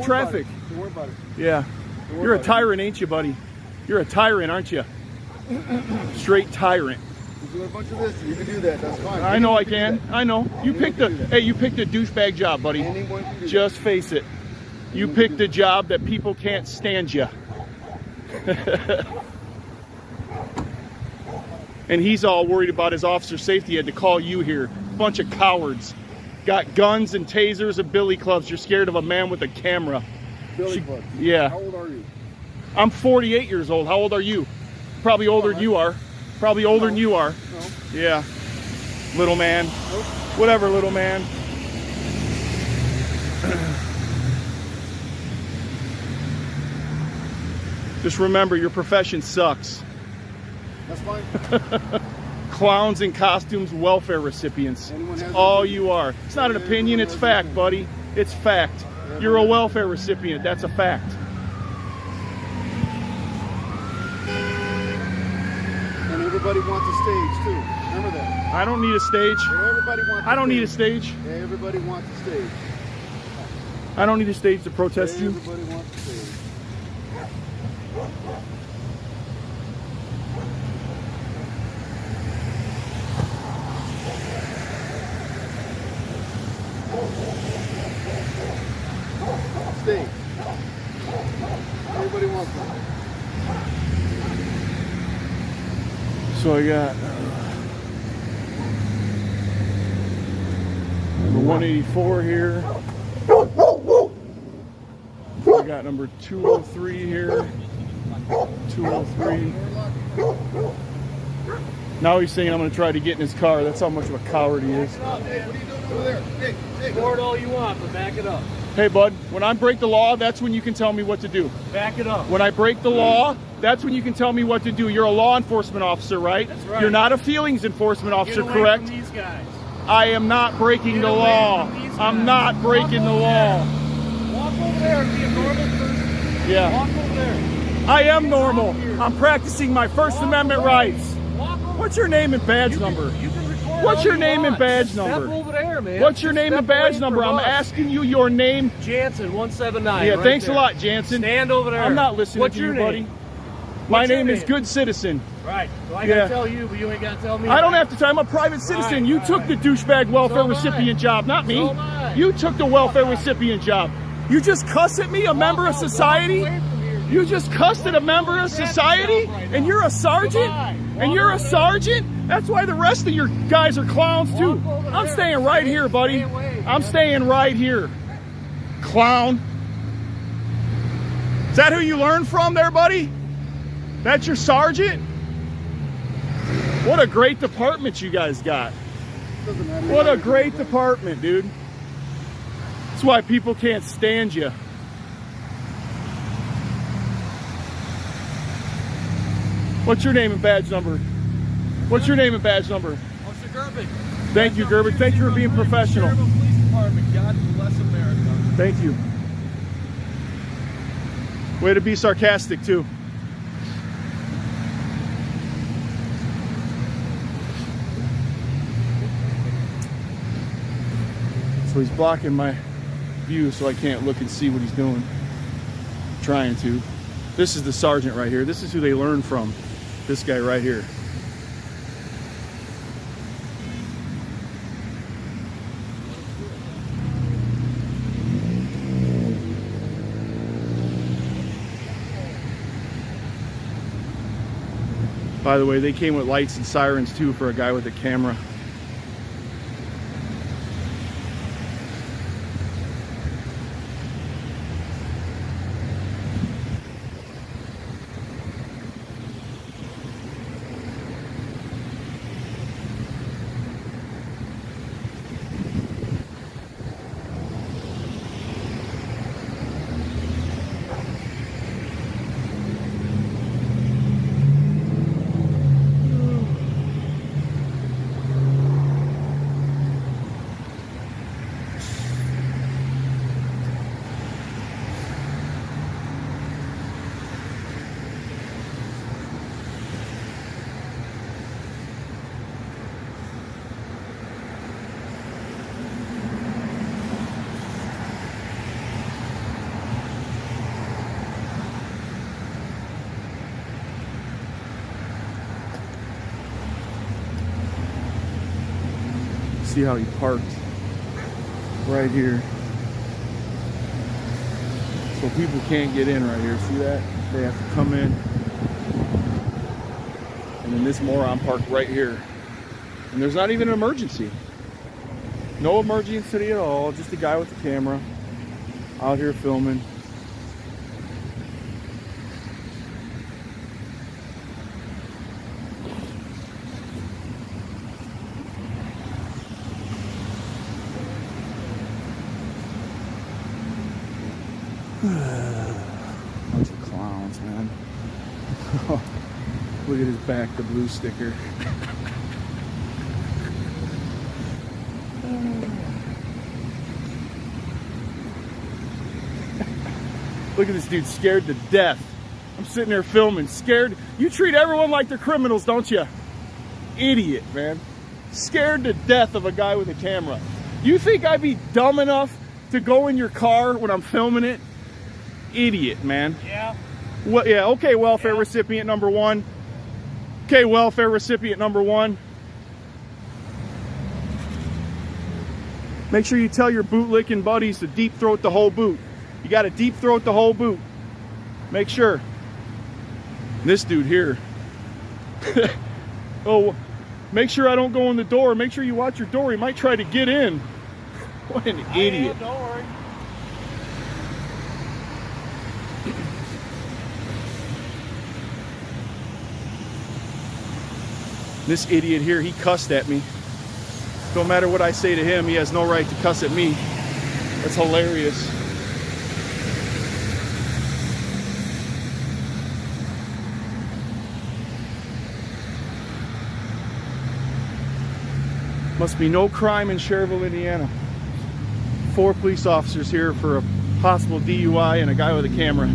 traffic? Don't worry about it. Yeah. You're a tyrant, ain't you, buddy? You're a tyrant, aren't you? Straight tyrant. If you want a bunch of this, you can do that. That's fine. I know I can. I know. You picked a douchebag job, buddy. Anyone can do Just face it. You picked a job that people can't stand you. And he's all worried about his officer's safety. He had to call you here. Bunch of cowards. Got guns and tasers and billy clubs. You're scared of a man with a camera. Billy Club. Yeah. How old are you? I'm 48 years old. How old are you? Probably older than you are. Probably older than you are. No. Yeah. Little man. Nope. Whatever, little man. Just remember, your profession sucks. That's fine. Clowns in costumes, welfare recipients. Anyone has All an you are. It's not an opinion, it's fact, buddy. It's fact. You're a welfare recipient. That's a fact. And everybody wants a stage too. Remember that. I don't need a stage. Everybody wants. I don't need a stage. Everybody wants a stage. I don't need a stage to protest you. Everybody wants a stage. Stage. Everybody wants one. So I got number 184 here. I got number 203 here. 203. Now he's saying I'm going to try to get in his car. That's how much of a coward he is. Hey, what are you doing over there? Hey, Record all you want, but back it up. Hey, bud, when I break the law, that's when you can tell me what to do. Back it up. When I break the law, that's when you can tell me what to do. You're a law enforcement officer, right? That's right. You're not a feelings enforcement officer, Get away correct? from these guys. I am not breaking Get the away law. from these I'm guys. not breaking the law. Walk over there and be a normal person. Yeah, Walk over there. I am normal. I'm practicing my First Amendment rights. Walk over. What's your name and badge number? You can record What's all your you name and want. badge Step number? over there, man. What's your name Step and badge away number? from I'm us. asking you your name. Jansen 179. Yeah, right thanks there. a lot, Jansen. Stand over there. I'm not listening What's to your you, name? buddy. My What's your name is name? Good Citizen. Right. So I Yeah. gotta tell you, but you ain't gotta tell me. I don't have to tell you. I'm a private citizen. right, You all took right. the douchebag welfare So am I. recipient job, not me. So am I. You took the welfare recipient job. You just cuss at me, a member of society? You just cussed at a member of society? And you're a sergeant? And you're a sergeant? That's why the rest of your guys are clowns too. I'm staying right here, buddy. I'm staying right here. Clown. Is that who you learned from there, buddy? That's your sergeant? What a great department you guys got. Doesn't matter. What a great department, dude. That's why people can't stand you. What's your name and badge number? What's your name and badge number? Officer Gerbic. Thank you, Gerbic. Thank you for being professional. Sheriff of Police Department. God bless America. Thank you. Way to be sarcastic, too. So he's blocking my view so I can't look and see what he's doing. Trying to. This is the sergeant right here. This is who they learned from. This guy right here. By the way, they came with lights and sirens too for a guy with a camera. See how he parked right here. So people can't get in right here. See that? They have to come in. And then this moron parked right here. And there's not even an emergency. No emergency at all. Just a guy with a camera out here filming. Bunch of clowns, man. Look at his back, the blue sticker. Look at this dude, scared to death. I'm sitting there filming, scared. You treat everyone like they're criminals, don't you? Idiot, man. Scared to death of a guy with a camera. You think I'd be dumb enough to go in your car when I'm filming it? Idiot, man. Yeah. What? Yeah, okay, welfare recipient number one. Okay, welfare recipient number one. Make sure you tell your bootlicking buddies to deep throat the whole boot. You got to deep throat the whole boot. Make sure. This dude here. Oh, make sure I don't go in the door. Make sure you watch your door. He might try to get in. What an idiot. Don't worry. This idiot here, he cussed at me. Don't matter what I say to him, he has no right to cuss at me. That's hilarious. Must be no crime in Cherville, Indiana. 4 police officers here for a possible DUI and a guy with a camera.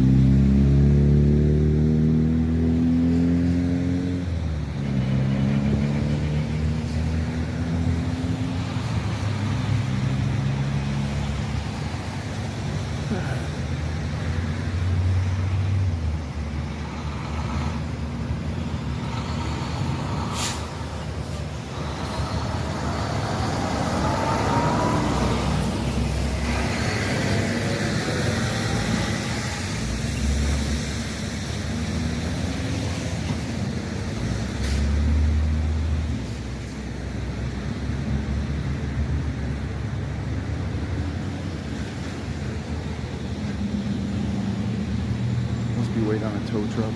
Must be waiting on a tow truck.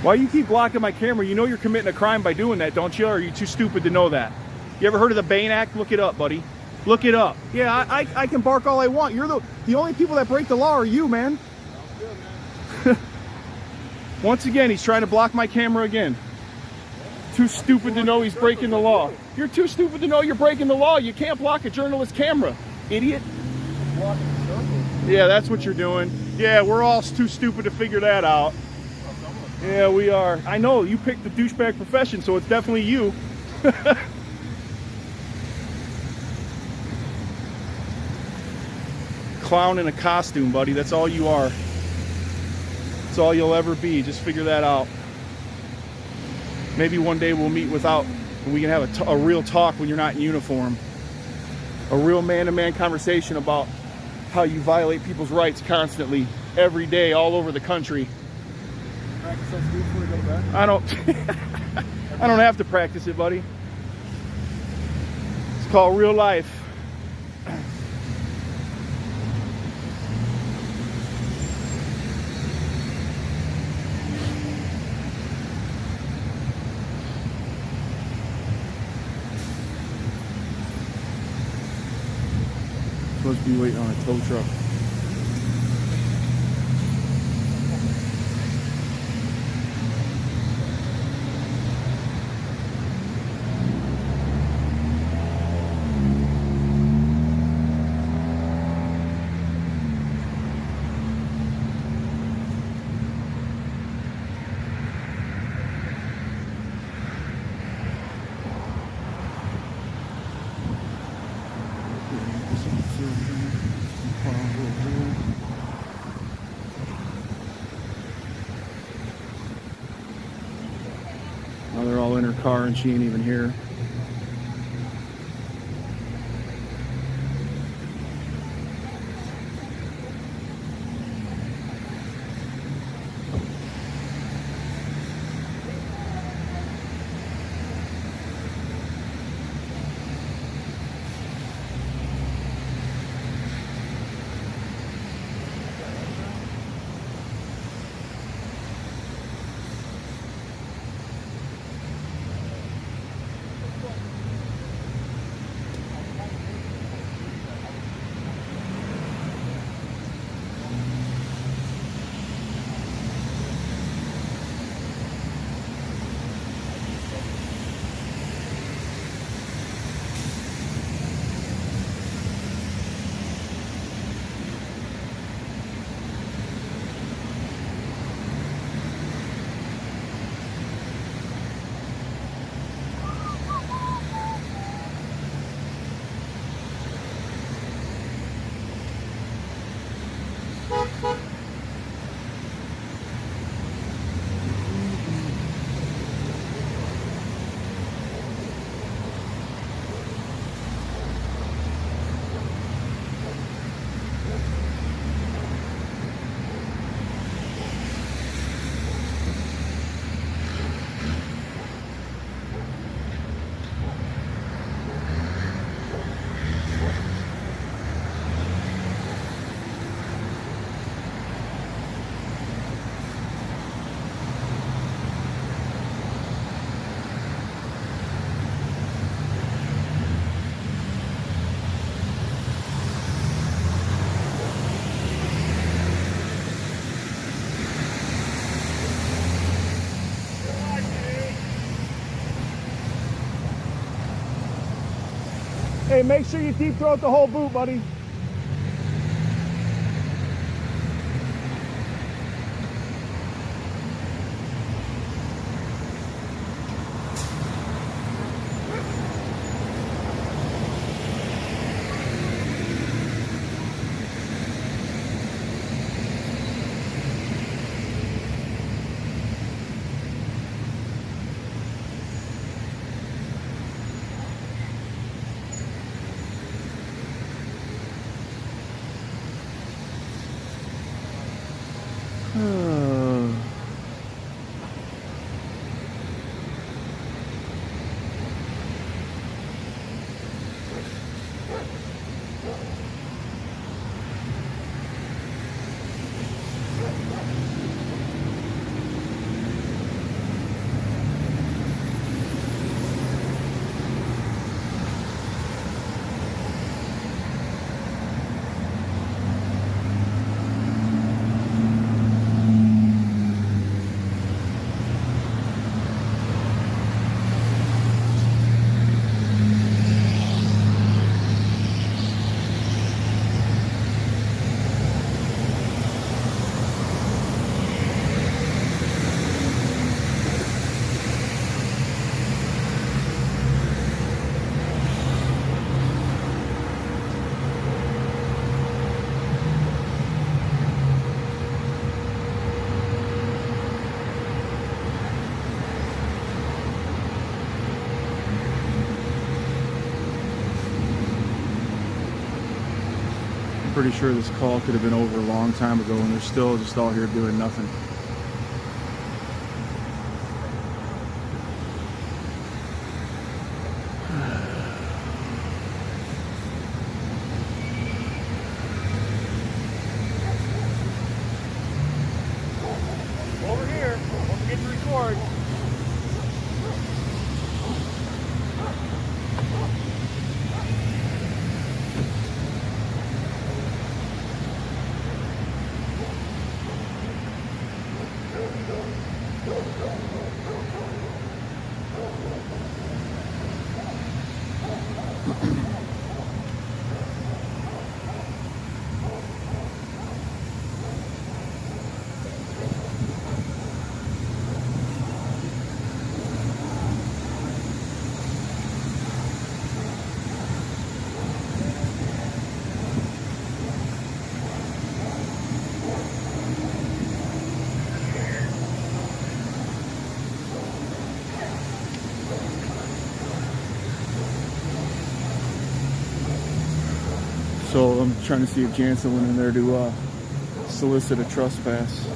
Why you keep blocking my camera? You know you're committing a crime by doing that, don't you? Or are you too stupid to know that? You ever heard of the Bain Act? Look it up, buddy. Look it up. Yeah, I can bark all I want. You're the only people that break the law are you, man. Once again, he's trying to block my camera again. Too stupid to know he's breaking the law. You're too stupid to know you're breaking the law. You can't block a journalist's camera, idiot. Yeah, that's what you're doing. Yeah, we're all too stupid to figure that out. Yeah, we are. I know, you picked the douchebag profession, so it's definitely you. Clown in a costume, buddy. That's all you are. That's all you'll ever be. Just figure that out. Maybe one day we'll meet without, we can have a real talk when you're not in uniform. A real man-to-man conversation about how you violate people's rights constantly, every day, all over the country. Practice that speed before you go to bed? I don't have to practice it, buddy. It's called real life. Supposed to be waiting on a tow truck. Now they're all in her car and she ain't even here. Hey, make sure you deep throat the whole boot, buddy. pretty sure this call could have been over a long time ago, and they're still just all here doing nothing. Over here. Don't forget to record. So I'm trying to see if Jansen went in there to solicit a trespass.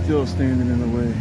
Still standing in the way.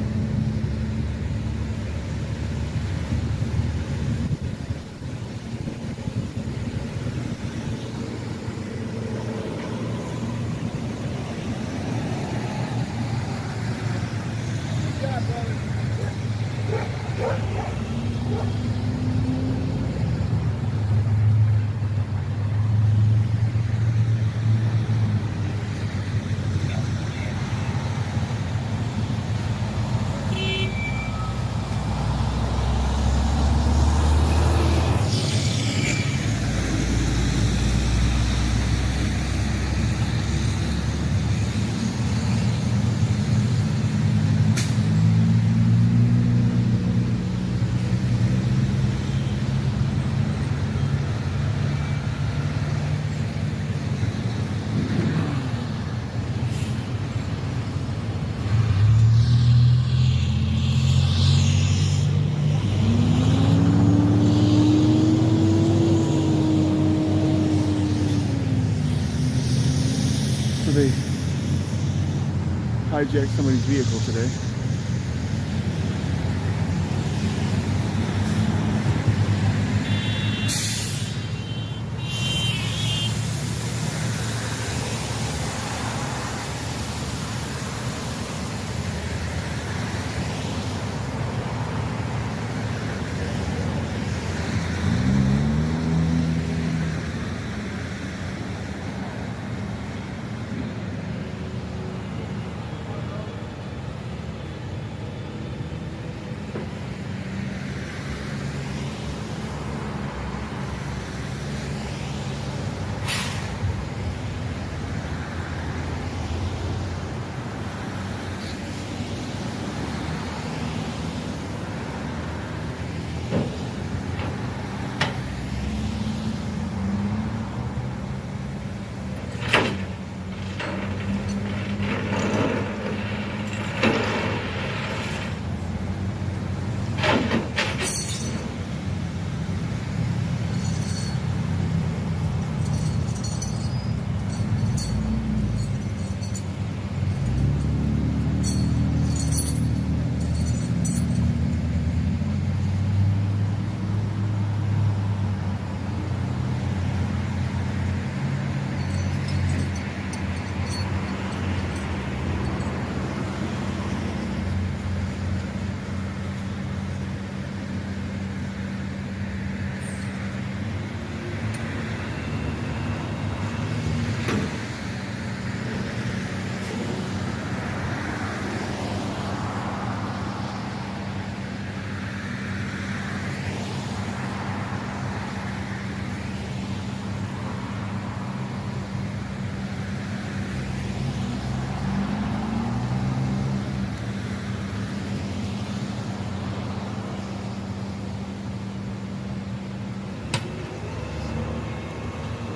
They hijacked somebody's vehicle today.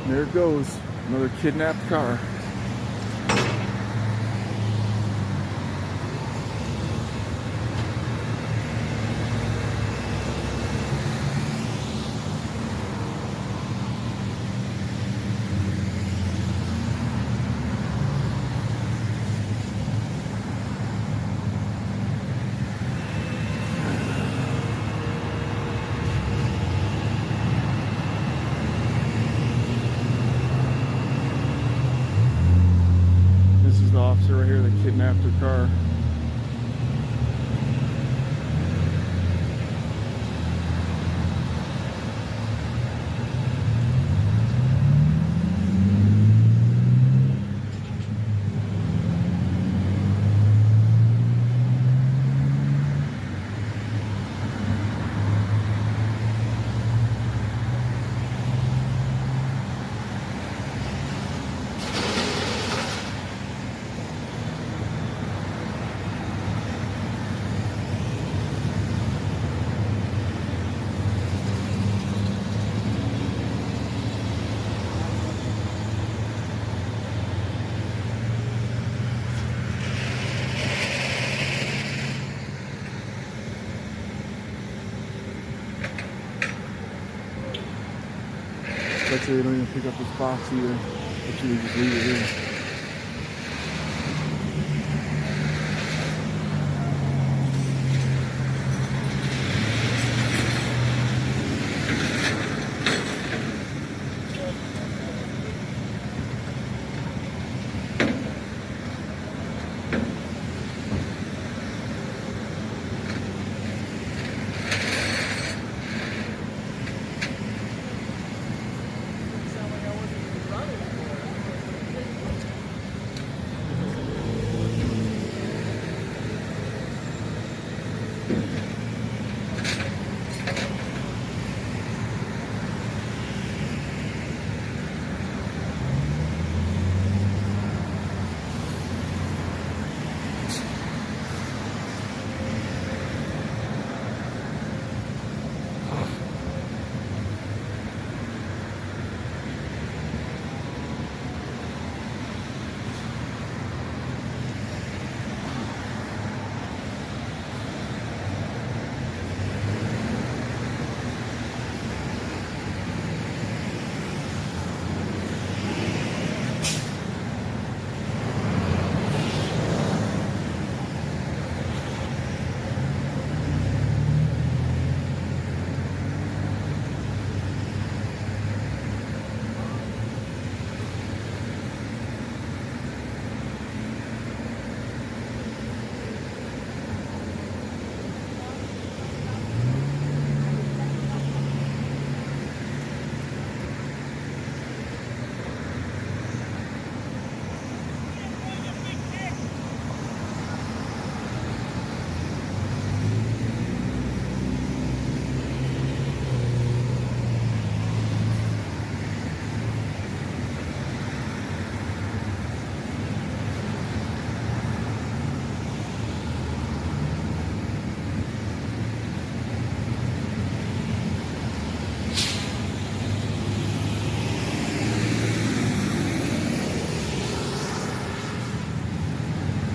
There it goes. Another kidnapped car. Officer right here that kidnapped her car. Bet you they don't even pick up this box either. Bet you they just leave it here.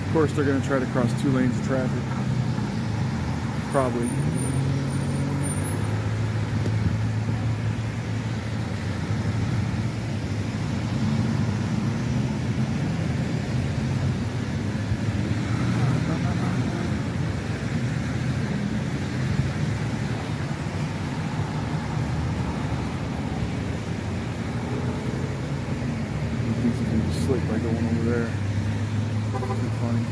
Of course, they're going to try to cross 2 lanes of traffic. Probably. He thinks he's going to be slick by going over there. Too funny.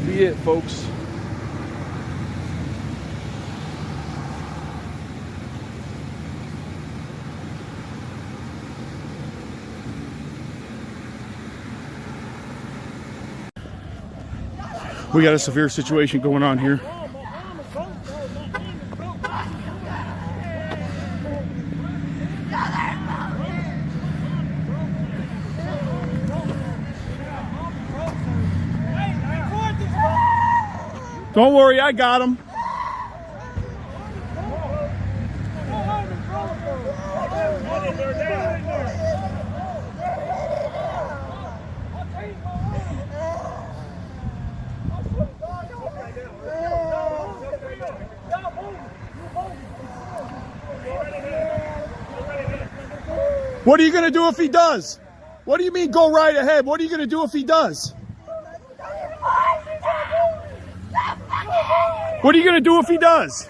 be it, folks. We got a severe situation going on here. Don't worry, I got him. What are you going to do if he does? What do you mean go right ahead? What are you going to do if he does? What are you going to do if he does?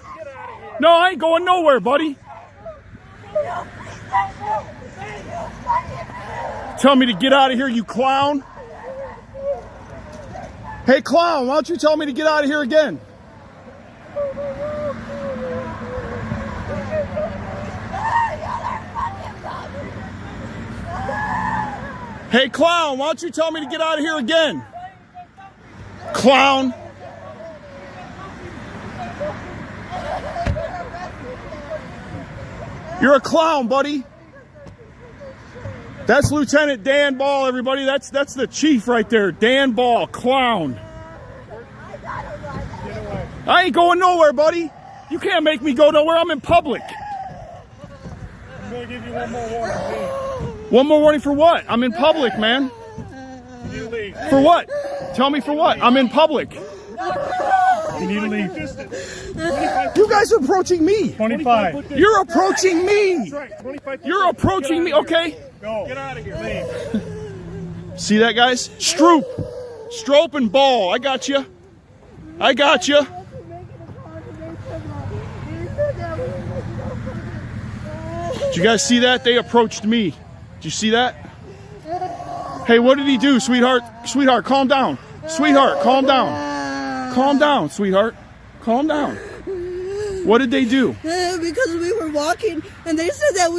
No, I ain't going nowhere, buddy. Tell me to get out of here, you clown. Hey, clown, why don't you tell me to get out of here again? Hey, clown, why don't you tell me to get out of here again? Clown. You're a clown, buddy. That's Lieutenant Dan Ball, everybody. That's the chief right there. Dan Ball, clown. I ain't going nowhere, buddy. You can't make me go nowhere. I'm in public. I'm going to give you one more warning, please. One more warning for what? I'm in public, man. You leave. For what? Tell me for what? I'm in public. You need to leave. You guys are approaching me. 25. You're approaching me. That's right. 25. You're approaching me. Okay. Go. Get out of here. Leave. See that, guys? Strope and Ball. I got you. I got you. Did you guys see that? They approached me. Did you see that? Hey, what did he do, sweetheart? Sweetheart, calm down. Sweetheart, calm down. Calm down, sweetheart. Calm down. What did they do? Because we were walking, and they said that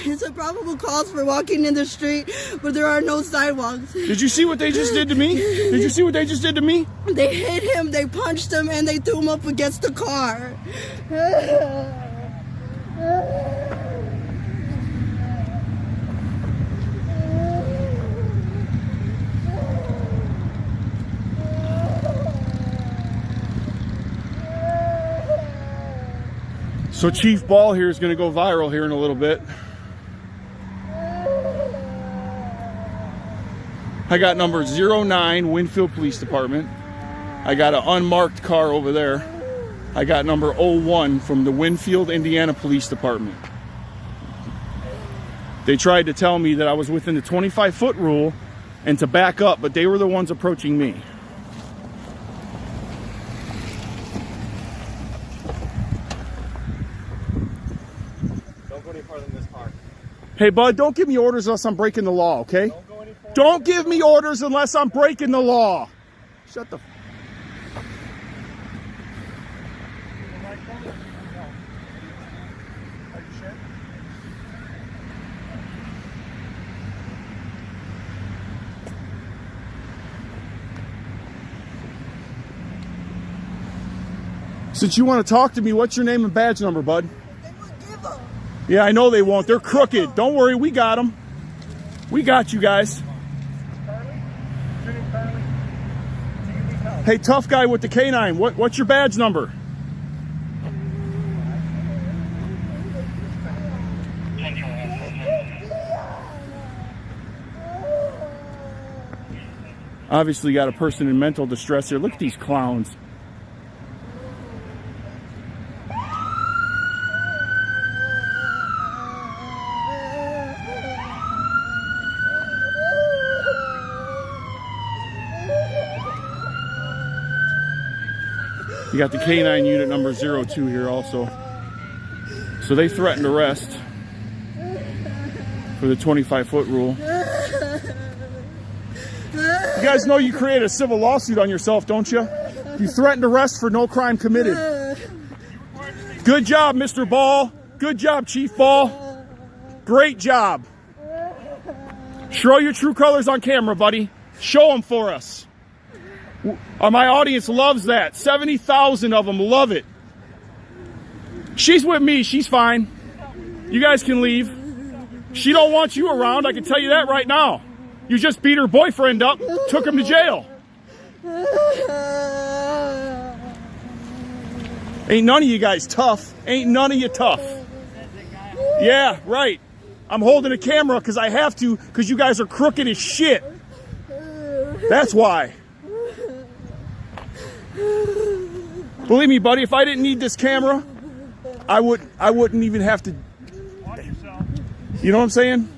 it's a probable cause for walking in the street, but there are no sidewalks. Did you see what they just did to me? Did you see what they just did to me? They hit him, they punched him, and they threw him up against the car. So Chief Ball here is going to go viral here in a little bit. I got number 09 Winfield Police Department. I got an unmarked car over there. I got number 01 from the Winfield, Indiana Police Department. They tried to tell me that I was within the 25-foot rule and to back up, but they were the ones approaching me. Hey, bud, don't give me orders unless I'm breaking the law, okay? Don't give me orders unless I'm breaking the law. Shut the... Since you want to talk to me, what's your name and badge number, bud? Yeah, I know they won't. They're crooked. Don't worry, we got them. We got you guys. Hey, tough guy with the K9, what's your badge number? Obviously got a person in mental distress here. Look at these clowns. You got the K9 unit number 02 here also. So they threatened arrest for the 25-foot rule. You guys know you create a civil lawsuit on yourself, don't you? You threatened arrest for no crime committed. Good job, Mr. Ball. Good job, Chief Ball. Great job. Show your true colors on camera, buddy. Show them for us. My audience loves that. 70,000 of them love it. She's with me. She's fine. You guys can leave. She don't want you around. I can tell you that right now. You just beat her boyfriend up, took him to jail. Ain't none of you guys tough. Ain't none of you tough. Yeah, right. I'm holding a camera because I have to, because you guys are crooked as shit. That's why. Believe me, buddy, if I didn't need this camera, I wouldn't even have to. You know what I'm saying?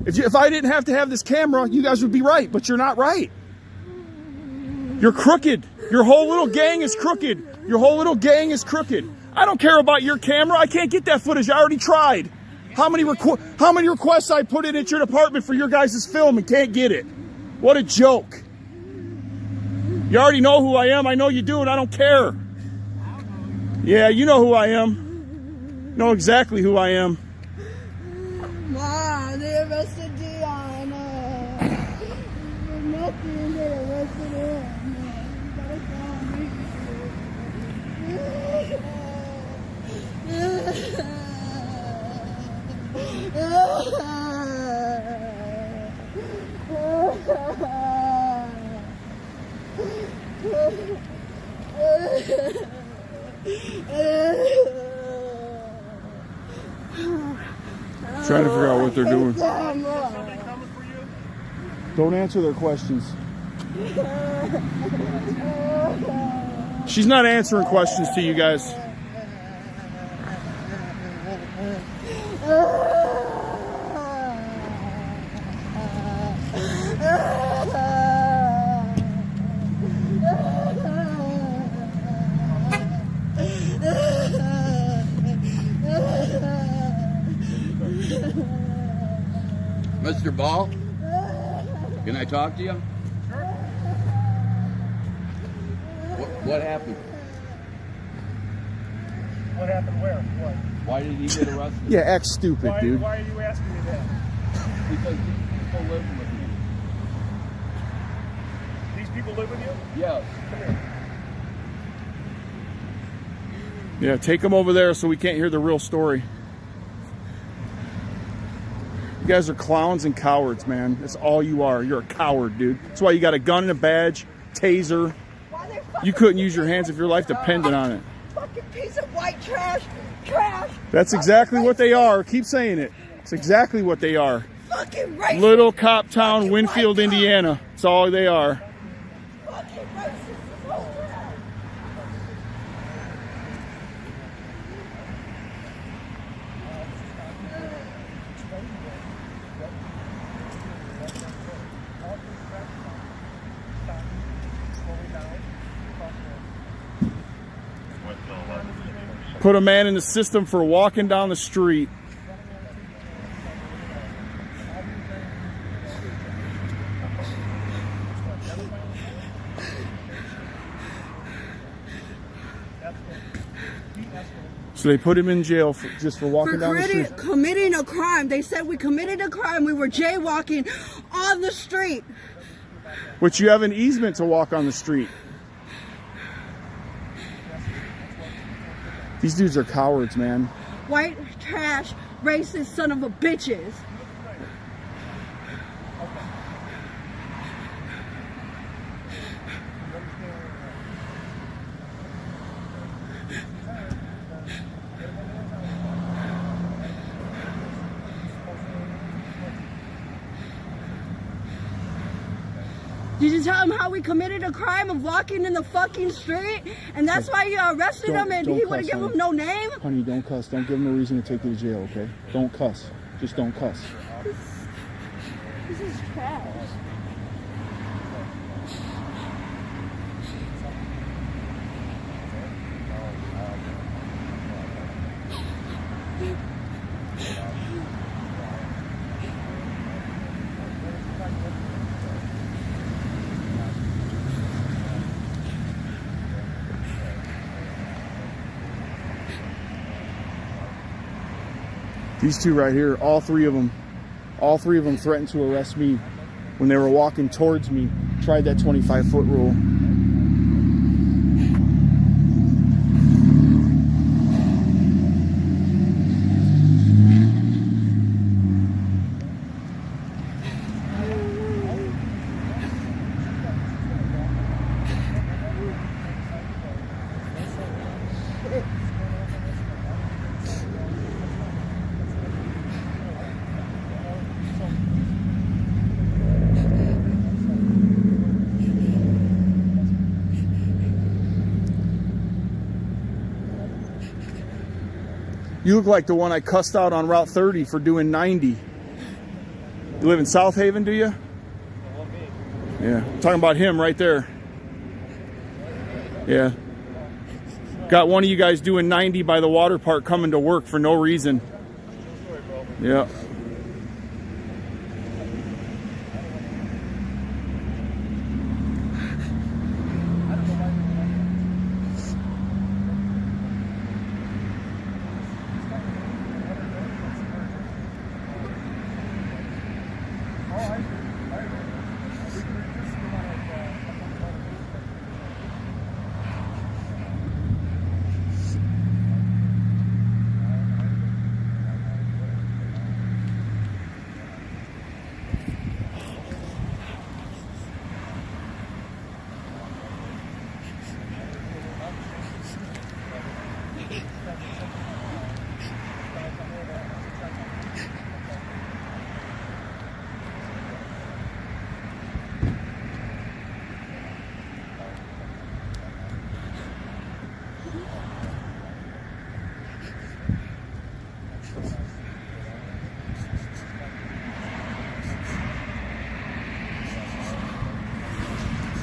If I didn't have to have this camera, you guys would be right, but you're not right. You're crooked. Your whole little gang is crooked. Your whole little gang is crooked. I don't care about your camera. I can't get that footage. I already tried. How many requests I put in at your department for your guys' film and can't get it? What a joke. You already know who I am. I know you do, and I don't care. Yeah, you know who I am. Know exactly who I am. Mom, they arrested Dion. For nothing, they arrested him. You gotta call me. Trying to figure out what they're doing. Somebody coming for you? Don't answer their questions. She's not answering questions to you guys. Mr. Ball, can I talk to you? What happened? What happened where? What? Why did he get arrested? Yeah, act stupid, dude. Why are you asking me that? Because these people live with me. These people live with you? Yes. Come here. Yeah, take them over there so we can't hear the real story. You guys are clowns and cowards, man. That's all you are. You're a coward, dude. That's why you got a gun and a badge, taser. You couldn't use your hands if your life depended on it. Fucking piece of white trash. Trash. That's exactly what they are. Keep saying it. It's exactly what they are. Fucking racist. Little cop town, Winfield, Indiana. That's all they are. Fucking racist. Put a man in the system for walking down the street. So they put him in jail just for walking down the street. Committing a crime. They said we committed a crime. We were jaywalking on the street. But you have an easement to walk on the street. These dudes are cowards, man. White trash, racist son of a bitches. Did you tell him how we committed a crime of walking in the fucking street? And that's why you arrested him and he wouldn't give him no name? Honey, don't cuss. Don't give him a reason to take you to jail, okay? Don't cuss. Just don't cuss. This is trash. These two right here, all three of them threatened to arrest me when they were walking towards me. Tried that 25-foot rule. You look like the one I cussed out on Route 30 for doing 90. You live in South Haven, do you? Yeah, I'm talking about him right there. Yeah. Got one of you guys doing 90 by the water park coming to work for no reason. Yeah.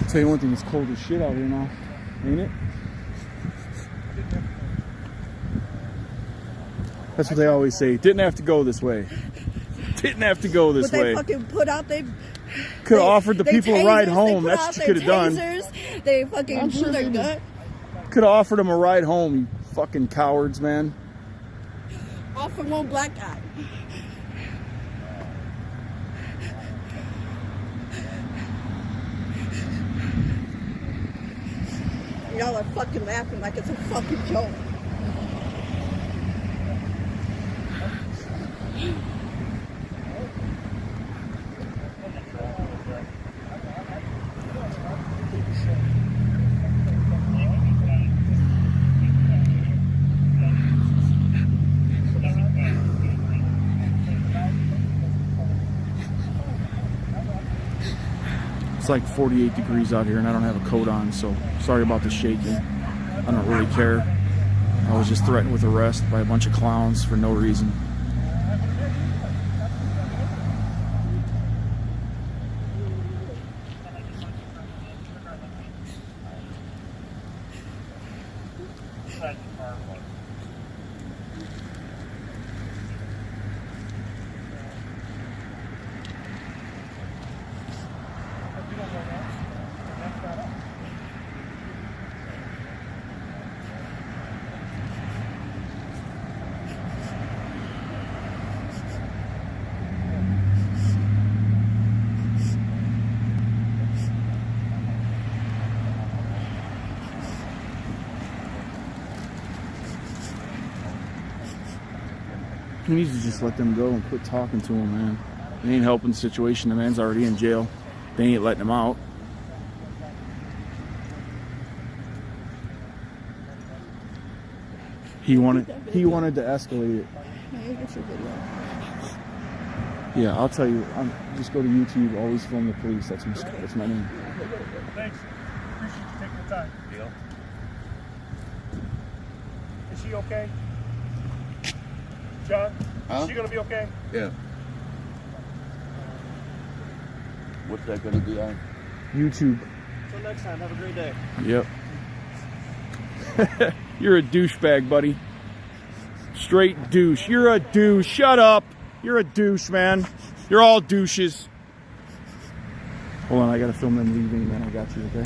Tell you one thing, it's cold as shit out here now, ain't it? That's what they always say. Didn't have to go this way. Didn't have to go this way. But they fucking put out could have offered the people a ride home. That's what you could have done. They fucking blew their gut. Could have offered them a ride home, you fucking cowards, man. All for one black guy. Y'all are fucking laughing like it's a fucking joke. It's like 48 degrees out here and I don't have a coat on, so sorry about the shaking. I don't really care. I was just threatened with arrest by a bunch of clowns for no reason. You need to just let them go and quit talking to him, man. It ain't helping the situation. The man's already in jail. They ain't letting him out. He wanted to escalate it. Yeah, I'll tell you. Just go to YouTube. Always film the police. That's my name. Thanks. Appreciate you taking the time. Deal. Is she okay? John, is she gonna be okay? Yeah. What's that gonna be on? YouTube. Until next time, have a great day. Yep. You're a douchebag, buddy. Straight douche. You're a douche. Shut up. You're a douche, man. You're all douches. Hold on, I gotta film them leaving, man. I got you, okay?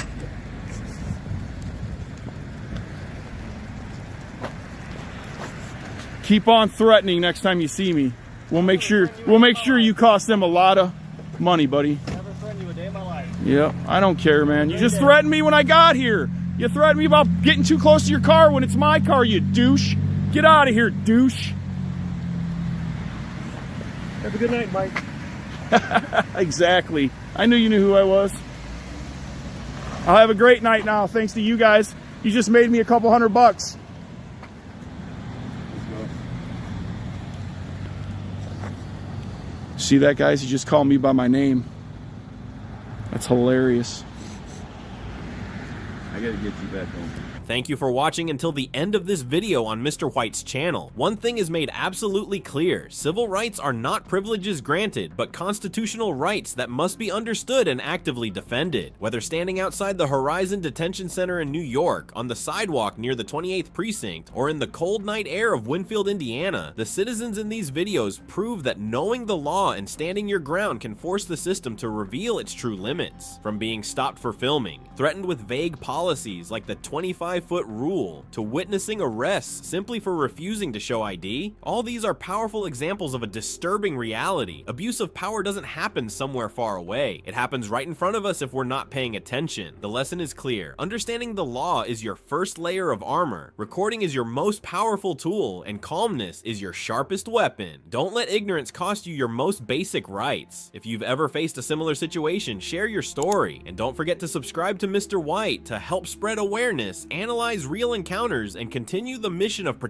Keep on threatening next time you see me. We'll make sure you cost them a lot of money, buddy. Never threatened you a day in my life. Yep, I don't care, man. You just threatened me when I got here. You threatened me about getting too close to your car when it's my car, you douche. Get out of here, douche. Have a good night, Mike. Exactly. I knew you knew who I was. I'll have a great night now, thanks to you guys. You just made me a couple $100. See that, guys? He just called me by my name. That's hilarious. I gotta get you back home. Thank you for watching until the end of this video on Mr. White's channel. One thing is made absolutely clear. Civil rights are not privileges granted, but constitutional rights that must be understood and actively defended. Whether standing outside the Horizon Detention Center in New York, on the sidewalk near the 28th Precinct, or in the cold night air of Winfield, Indiana, the citizens in these videos prove that knowing the law and standing your ground can force the system to reveal its true limits. From being stopped for filming, threatened with vague policies like the 25-foot rule, to witnessing arrests simply for refusing to show ID, all these are powerful examples of a disturbing reality. Abuse of power doesn't happen somewhere far away. It happens right in front of us if we're not paying attention. The lesson is clear. Understanding the law is your first layer of armor. Recording is your most powerful tool, and calmness is your sharpest weapon. Don't let ignorance cost you your most basic rights. If you've ever faced a similar situation, share your story. And don't forget to subscribe to Mr. White to help spread awareness, analyze real encounters, and continue the mission of protecting